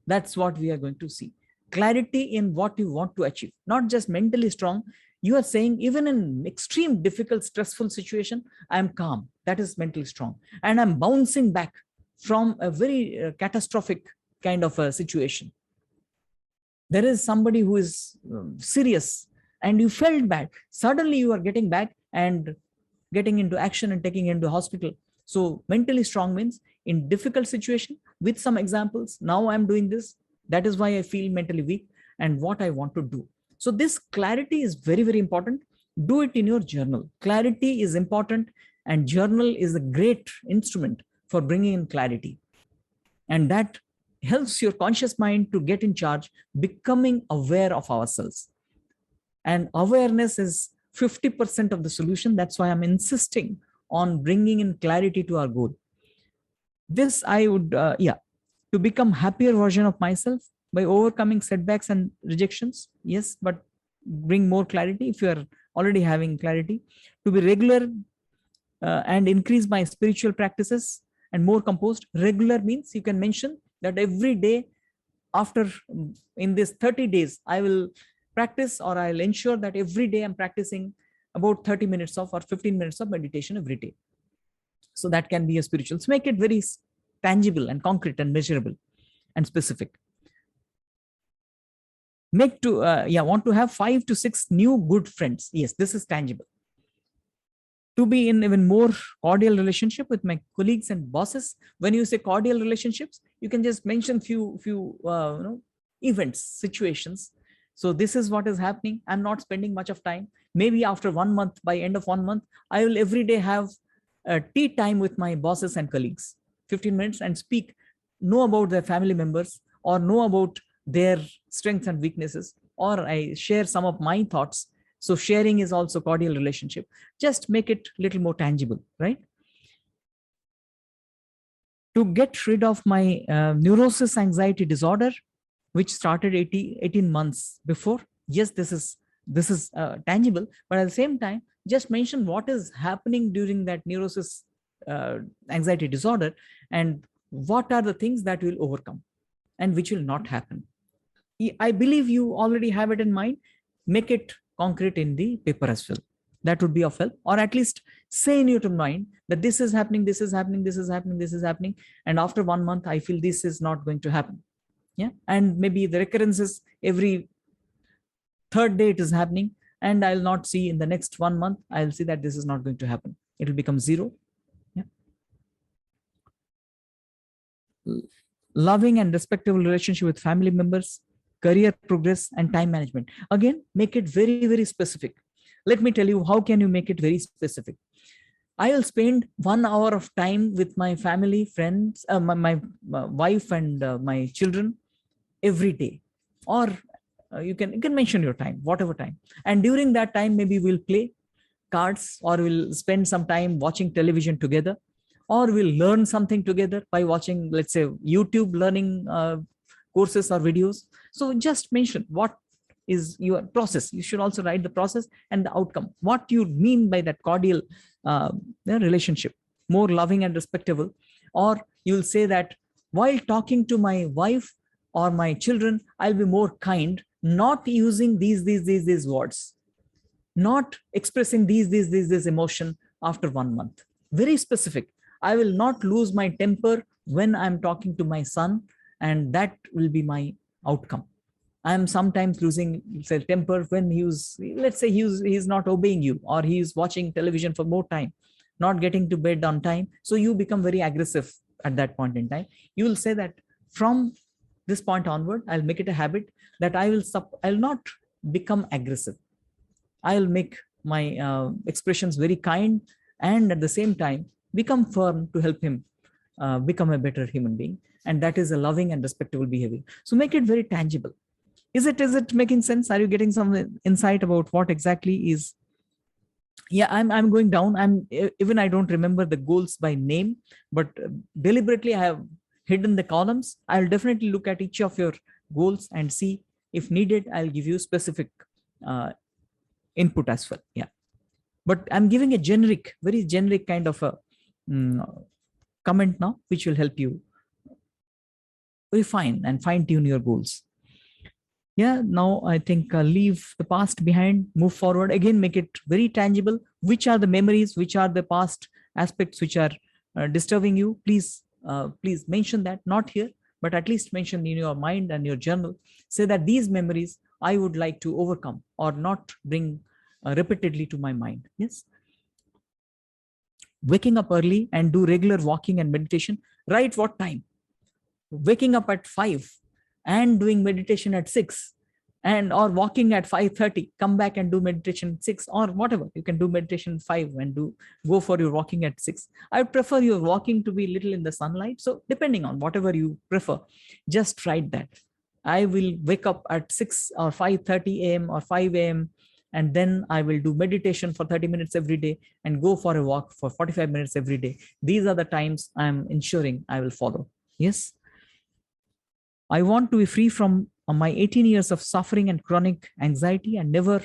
That's what we are going to see. Clarity in what you want to achieve, not just mentally strong. You are saying, even in extreme, difficult, stressful situation, I am calm. That is mentally strong. And I'm bouncing back from a very catastrophic kind of a situation. There is somebody who is serious and you felt bad. Suddenly you are getting back and getting into action and taking into hospital. So mentally strong means in difficult situation, with some examples, now I'm doing this. That is why I feel mentally weak and what I want to do. So this clarity is very, very important. Do it in your journal. Clarity is important, and journal is a great instrument for bringing in clarity. And that helps your conscious mind to get in charge, becoming aware of ourselves. And awareness is 50% of the solution. That's why I'm insisting on bringing in clarity to our goal. This I would, to become happier version of myself by overcoming setbacks and rejections. Yes, but bring more clarity if you are already having clarity. To be regular and increase my spiritual practices and more composed. Regular means you can mention that every day after, in this 30 days, I will practice, or I'll ensure that every day I'm practicing about 30 minutes of or 15 minutes of meditation every day. So that can be a spiritual. So make it very tangible and concrete and measurable and specific. Want to have 5 to 6 new good friends. Yes, this is tangible. To be in even more cordial relationship with my colleagues and bosses. When you say cordial relationships, you can just mention few events, situations. So this is what is happening. I'm not spending much of time. Maybe after 1 month, by end of 1 month, I will every day have a tea time with my bosses and colleagues, 15 minutes, and speak, know about their family members, or know about their strengths and weaknesses, or I share some of my thoughts. So sharing is also cordial relationship. Just make it a little more tangible, right? To get rid of my neurosis anxiety disorder, which started 18 months before. Yes, this is tangible, but at the same time, just mention what is happening during that neurosis anxiety disorder, and what are the things that will overcome and which will not happen. I believe you already have it in mind. Make it concrete in the paper as well. That would be of help, or at least say in your mind that this is happening, this is happening, this is happening, this is happening, and after 1 month, I feel this is not going to happen. Yeah, and maybe the recurrence is every third day it is happening, and I'll not see in the next 1 month. I'll see that this is not going to happen. It will become zero. Yeah. Loving and respectful relationship with family members, career progress, and time management. Again, make it very, very specific. Let me tell you how can you make it very specific. I will spend 1 hour of time with my family, friends, my wife, and my children every day. Or you can mention your time, whatever time. And during that time, maybe we'll play cards, or we'll spend some time watching television together, or we'll learn something together by watching, let's say, YouTube learning courses or videos. So just mention what is your process. You should also write the process and the outcome, what you mean by that cordial relationship, more loving and respectable. Or you'll say that while talking to my wife or my children, I'll be more kind, not using these words, not expressing these emotion after 1 month. Very specific. I will not lose my temper when I'm talking to my son, and that will be my outcome. I am sometimes losing, say, temper when let's say he's not obeying you, or he's watching television for more time, not getting to bed on time. So you become very aggressive at that point in time. You will say that from this point onward, I'll make it a habit that I'll not become aggressive. I'll make my expressions very kind, and at the same time become firm to help him become a better human being. And that is a loving and respectable behavior. So make it very tangible. Is it making sense? Are you getting some insight about what exactly is? Yeah, I'm going down. Even I don't remember the goals by name, but deliberately I have hidden the columns. I'll definitely look at each of your goals and see if needed. I'll give you specific input as well. Yeah, but I'm giving a generic, very generic kind of a comment now, which will help you refine and fine tune your goals. Yeah, now I think leave the past behind, move forward. Again, make it very tangible. Which are the memories, which are the past aspects which are disturbing you? Please mention that, not here, but at least mention in your mind and your journal. Say that these memories I would like to overcome or not bring repeatedly to my mind. Yes. Waking up early and do regular walking and meditation. Write what time. Waking up at 5 and doing meditation at 6, and or walking at 5:30, come back and do meditation at 6, or whatever. You can do meditation at 5 and go for your walking at 6. I prefer your walking to be little in the sunlight. So depending on whatever you prefer, just write that. I will wake up at 6 or 5:30 a.m. or 5 a.m. and then I will do meditation for 30 minutes every day and go for a walk for 45 minutes every day. These are the times I'm ensuring I will follow. Yes. I want to be free from my 18 years of suffering and chronic anxiety and never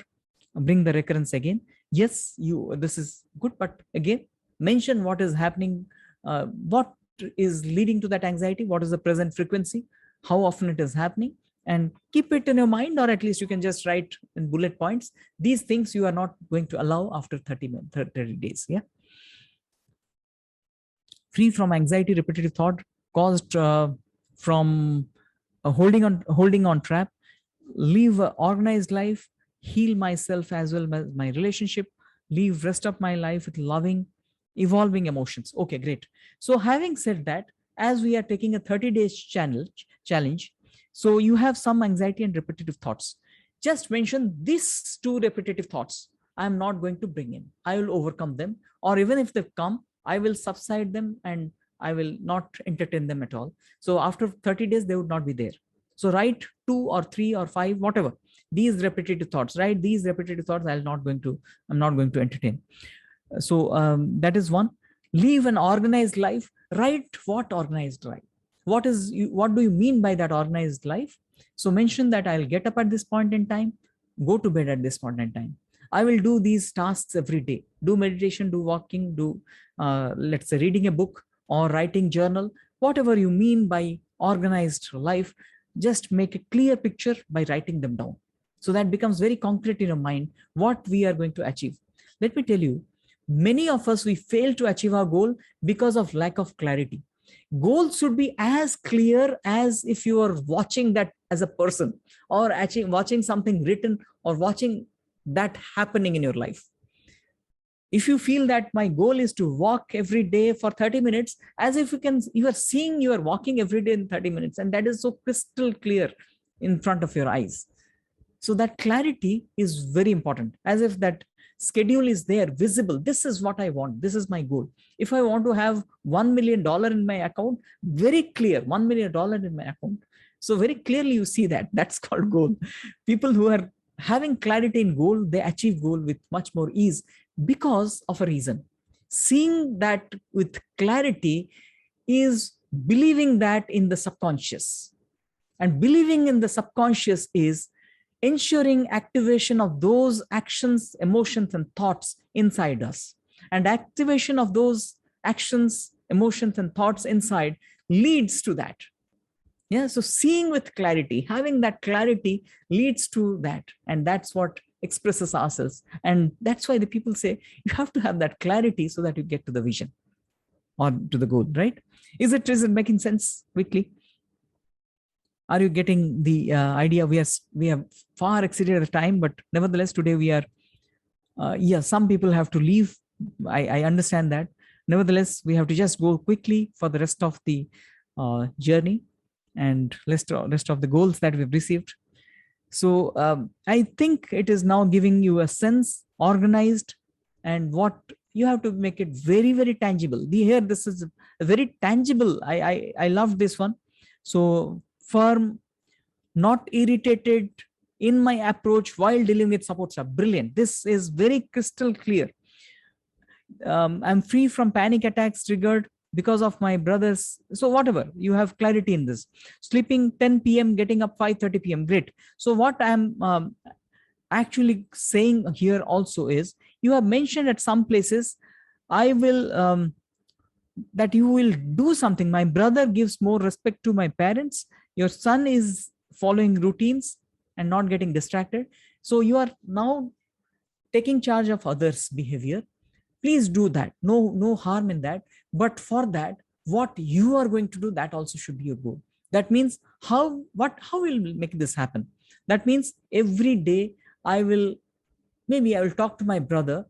bring the recurrence again. Yes, this is good, but again, mention what is happening, what is leading to that anxiety, what is the present frequency, how often it is happening, and keep it in your mind, or at least you can just write in bullet points. These things you are not going to allow after 30 days. Yeah. Free from anxiety, repetitive thought caused from holding on trap, live an organized life, heal myself as well as my relationship, live rest of my life with loving, evolving emotions. Okay, great. So having said that, as we are taking a 30 days challenge, so you have some anxiety and repetitive thoughts. Just mention these two repetitive thoughts. I'm not going to bring in. I will overcome them, or even if they come, I will subside them and I will not entertain them at all. So after 30 days, they would not be there. So write 2 or 3 or 5, whatever. These repetitive thoughts, right? These repetitive thoughts, I'm not going to entertain. So that is one. Live an organized life. Write what organized life. What do you mean by that organized life? So mention that I'll get up at this point in time, go to bed at this point in time. I will do these tasks every day. Do meditation, do walking, do let's say reading a book or writing journal, whatever you mean by organized life. just make a clear picture by writing them down. So that becomes very concrete in your mind what we are going to achieve. Let me tell you, many of us, we fail to achieve our goal because of lack of clarity. Goals should be as clear as if you are watching that as a person, or actually watching something written, or watching that happening in your life. If you feel that my goal is to walk every day for 30 minutes, as if you are seeing you are walking every day in 30 minutes, and that is so crystal clear in front of your eyes. So that clarity is very important, as if that schedule is there, visible. This is what I want. This is my goal. If I want to have $1 million in my account, very clear, $1 million in my account. So very clearly you see that. That's called goal. People who are having clarity in goal, they achieve goal with much more ease because of a reason. Seeing that with clarity is believing that in the subconscious. And believing in the subconscious is ensuring activation of those actions, emotions, and thoughts inside us. And activation of those actions, emotions, and thoughts inside leads to that. Yeah, so seeing with clarity, having that clarity leads to that. And that's what expresses ourselves. And that's why the people say you have to have that clarity so that you get to the vision or to the goal, right? Is it making sense quickly? Are you getting the idea? We have far exceeded the time, but nevertheless, today we are, yeah, some people have to leave. I understand that. Nevertheless, we have to just go quickly for the rest of the journey and rest of the goals that we've received. So I think it is now giving you a sense, organized, and what you have to make it very, very tangible. Here, this is a very tangible. I love this one. So firm, not irritated in my approach while dealing with support staff. Brilliant. This is very crystal clear. I'm free from panic attacks triggered because of my brothers. So whatever, you have clarity in this. Sleeping 10 p.m., getting up 5:30 p.m. Great. So what I'm actually saying here also is, you have mentioned at some places, I will, that you will do something. My brother gives more respect to my parents. Your son is following routines and not getting distracted. So you are now taking charge of others' behavior. Please do that. No harm in that. But for that, what you are going to do, that also should be your goal. That means how will make this happen? That means every day I will talk to my brother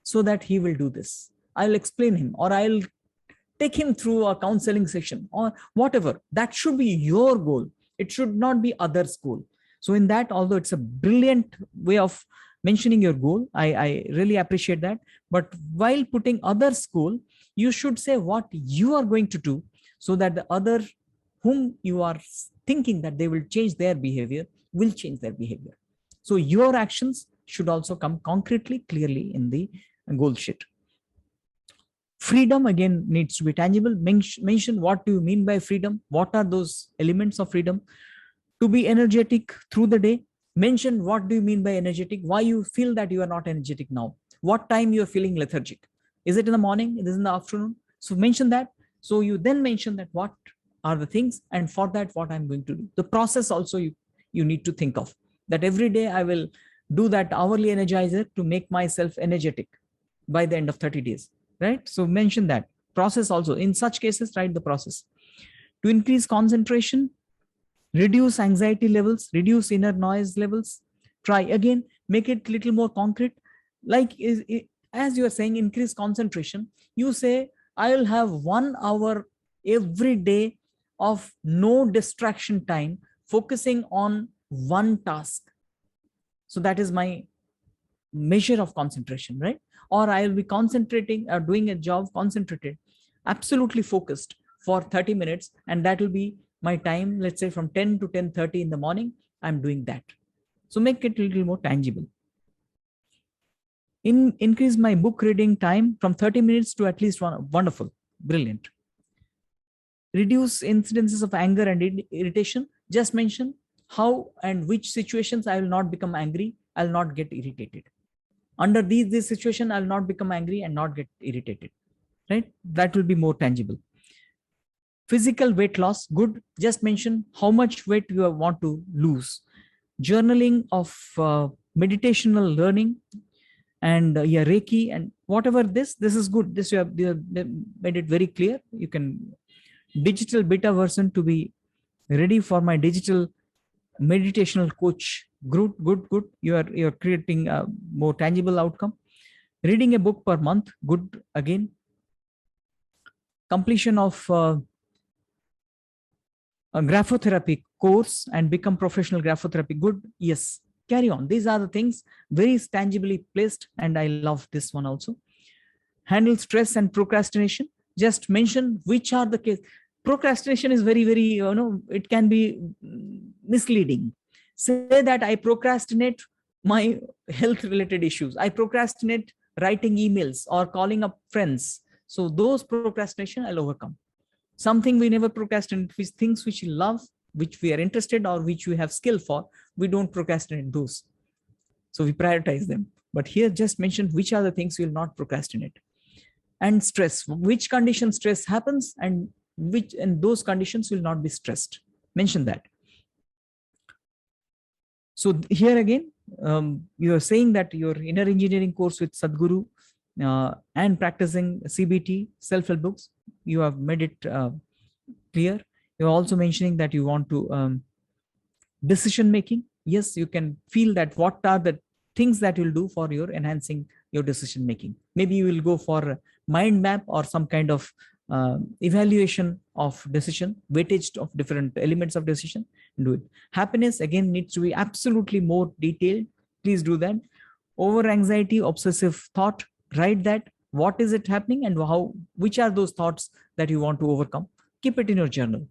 so that he will do this. I'll explain him, or I'll take him through a counseling session, or whatever. That should be your goal. It should not be others' goal. So in that, although it's a brilliant way of mentioning your goal, I really appreciate that. But while putting others' goal, you should say what you are going to do, so that the other whom you are thinking that they will change their behavior will change their behavior. So your actions should also come concretely, clearly in the goal sheet. Freedom again needs to be tangible. Mention what do you mean by freedom? What are those elements of freedom? To be energetic through the day. Mention what do you mean by energetic? Why you feel that you are not energetic now? What time you are feeling lethargic? Is it in the morning? Is it in the afternoon? So mention that. So you then mention that what are the things, and for that what I'm going to do. The process also you need to think of that every day I will do that hourly energizer to make myself energetic by the end of 30 days. Right? So mention that process also. In such cases, write the process. To increase concentration, reduce anxiety levels, reduce inner noise levels. Try again, make it little more concrete. Like as you are saying, increase concentration. You say, I will have 1 hour every day of no distraction time, focusing on one task. So that is my measure of concentration, right? Or I will be concentrating or doing a job concentrated, absolutely focused for 30 minutes. And that will be my time, let's say from 10 to 10:30 in the morning, I'm doing that. So make it a little more tangible. Increase my book reading time from 30 minutes to at least one. Wonderful, brilliant. Reduce incidences of anger and irritation. Just mention how and which situations I will not become angry, I'll not get irritated. Under this situation, I'll not become angry and not get irritated, right? That will be more tangible. Physical weight loss, good. Just mention how much weight you want to lose. Journaling of meditational learning, and yeah, Reiki and whatever, this is good. This you have made it very clear. You can digital beta version to be ready for my digital meditational coach. Good. You're creating a more tangible outcome. Reading a book per month, good. Again, completion of a graphotherapy course and become professional graphotherapy, good. Yes, carry on. These are the things very tangibly placed, and I love this one also. Handle stress and procrastination, just mention which are the case. Procrastination is very, it can be misleading. Say that I procrastinate my health related issues, I procrastinate writing emails or calling up friends. So those procrastination I'll overcome. Something we never procrastinate, which things which we love, which we are interested, or which we have skill for, we don't procrastinate those. So we prioritize them. But here just mention which are the things we will not procrastinate. And stress, which condition stress happens, and which in those conditions will not be stressed. Mention that. So here again, you are saying that your inner engineering course with Sadhguru and practicing CBT, self-help books, you have made it clear. You're also mentioning that you want to decision making. Yes, you can feel that what are the things that you'll do for your enhancing your decision making. Maybe you will go for a mind map or some kind of evaluation of decision, weightage of different elements of decision, do it. Happiness again needs to be absolutely more detailed. Please do that. Over anxiety, obsessive thought, write that. What is it happening and how, which are those thoughts that you want to overcome? Keep it in your journal.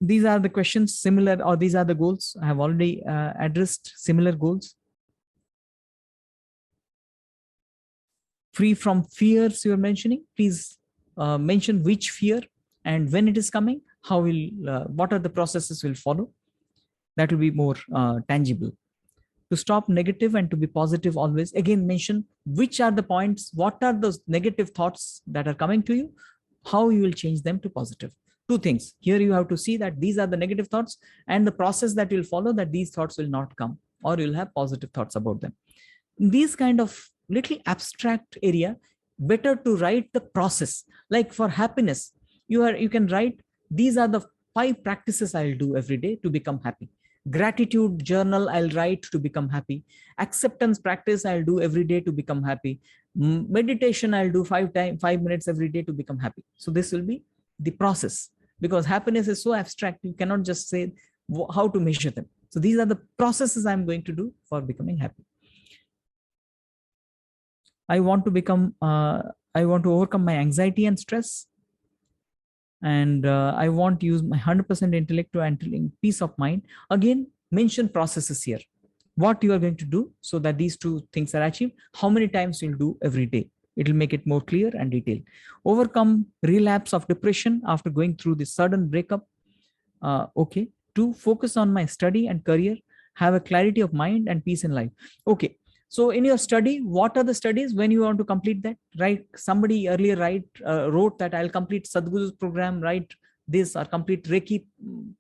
These are the questions similar, or these are the goals. I have already addressed similar goals. Free from fears you're mentioning, please mention which fear and when it is coming, how will, what are the processes will follow. That will be more tangible. To stop negative and to be positive always, again mention which are the points, what are those negative thoughts that are coming to you, how you will change them to positive. Two things here, you have to see that these are the negative thoughts and the process that will follow, that these thoughts will not come, or you'll have positive thoughts about them. In these kind of little abstract area, better to write the process. Like for happiness, you can write, these are the 5 practices I'll do every day to become happy. Gratitude journal I'll write to become happy. Acceptance practice I'll do every day to become happy. Meditation I'll do 5 minutes every day to become happy. So this will be the process, because happiness is so abstract, you cannot just say how to measure them. So these are the processes I'm going to do for becoming happy. I want to overcome my anxiety and stress, and I want to use my 100% intellect to enter peace of mind. Again, mention processes here, what you are going to do so that these 2 things are achieved, how many times you'll do every day. It will make it more clear and detailed. Overcome relapse of depression after going through this sudden breakup. Okay. To focus on my study and career, have a clarity of mind and peace in life. Okay. So in your study, what are the studies when you want to complete that, right? Somebody earlier wrote that I'll complete Sadhguru's program, right? This, or complete Reiki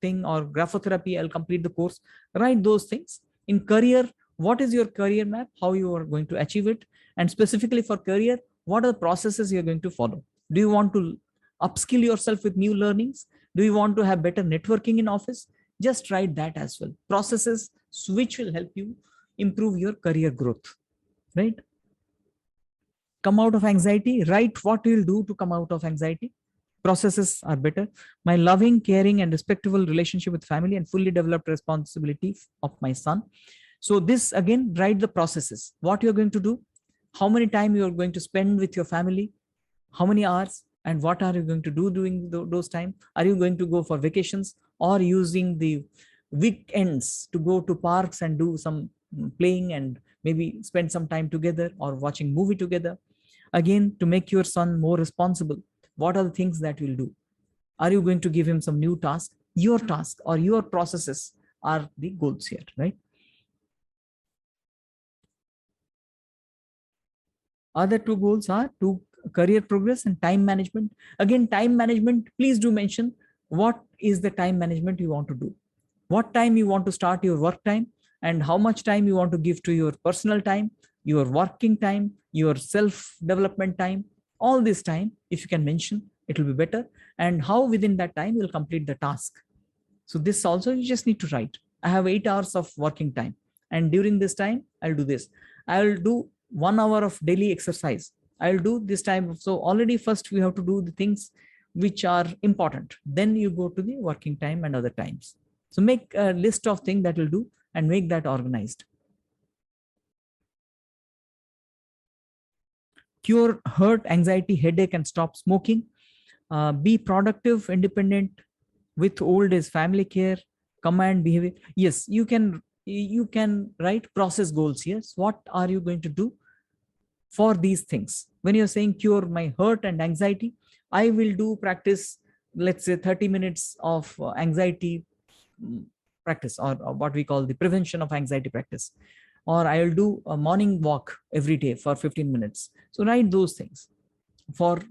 thing, or graphotherapy, I'll complete the course. Write those things. In career, what is your career map? How you are going to achieve it? And specifically for career, what are the processes you're going to follow? Do you want to upskill yourself with new learnings? Do you want to have better networking in office? Just write that as well. Processes which will help you improve your career growth, right? Come out of anxiety, write what you'll do to come out of anxiety. Processes are better. My loving, caring, and respectful relationship with family and fully developed responsibility of my son. So this again, write the processes, what you're going to do, how many time you're going to spend with your family, how many hours, and what are you going to do during those time. Are you going to go for vacations, or using the weekends to go to parks and do some playing and maybe spend some time together, or watching movie together? Again, to make your son more responsible, what are the things that you'll do? Are you going to give him some new task? Your task or your processes are the goals here, right? Other 2 goals are to career progress and time management. Again, time management, please do mention what is the time management you want to do, what time you want to start your work time, and how much time you want to give to your personal time, your working time, your self development time. All this time, if you can mention, it will be better. And how within that time you'll complete the task. So this also you just need to write. I have 8 hours of working time, and during this time I'll do this. I'll do 1 hour of daily exercise. I'll do this time. So already first we have to do the things which are important. Then you go to the working time and other times. So make a list of things that you'll do and make that organized. Cure hurt, anxiety, headache, and stop smoking. Be productive, independent, with old age family care, command behavior. Yes, you can write process goals. Yes, what are you going to do for these things? When you're saying cure my hurt and anxiety, I will do practice, let's say 30 minutes of anxiety practice, or what we call the prevention of anxiety practice, or I'll do a morning walk every day for 15 minutes. So write those things for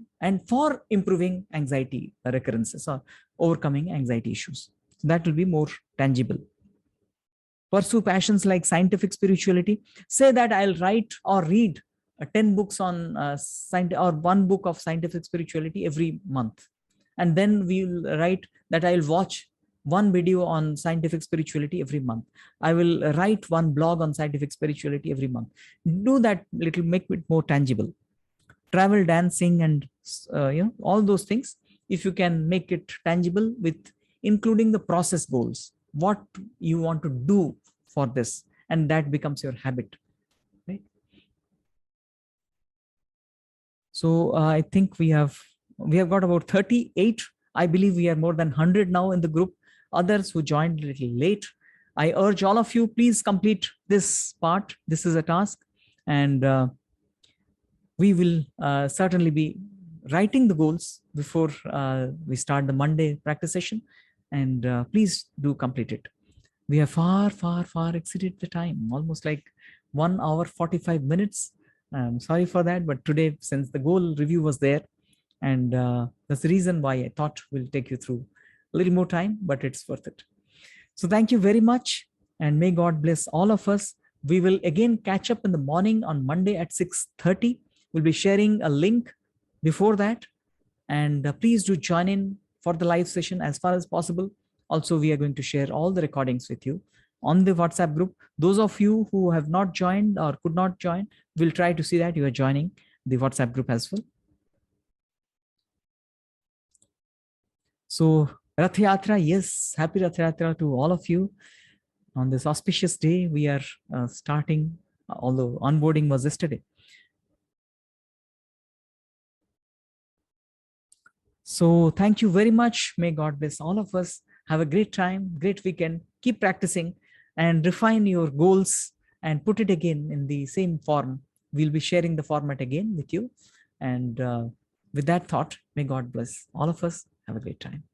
improving anxiety recurrences or overcoming anxiety issues. So that will be more tangible. Pursue passions like scientific spirituality. Say that I'll write or read 10 books on or one book of scientific spirituality every month. And then we'll write that I'll watch one video on scientific spirituality every month. I will write one blog on scientific spirituality every month. Do that little, make it more tangible. Travel, dancing, and all those things. If you can make it tangible with including the process goals, what you want to do for this, and that becomes your habit, right? So I think we have got about 38. I believe we are more than 100 now in the group. Others who joined a little late, I urge all of you, please complete this part. This is a task, and we will certainly be writing the goals before we start the Monday practice session, and please do complete it. We have far exceeded the time, almost like 1 hour 45 minutes. I'm sorry for that, but today, since the goal review was there, and that's the reason why I thought we'll take you through a little more time, but it's worth it. So thank you very much, and may God bless all of us. We will again catch up in the morning on Monday at 6:30. We'll be sharing a link before that, and please do join in for the live session as far as possible. Also, we are going to share all the recordings with you on the WhatsApp group. Those of you who have not joined or could not join, we'll try to see that you are joining the WhatsApp group as well. So Rath Yatra, yes, happy Rath Yatra to all of you. On this auspicious day, we are starting, although onboarding was yesterday. So thank you very much. May God bless all of us. Have a great time, great weekend. Keep practicing and refine your goals and put it again in the same form. We'll be sharing the format again with you. And with that thought, may God bless all of us. Have a great time.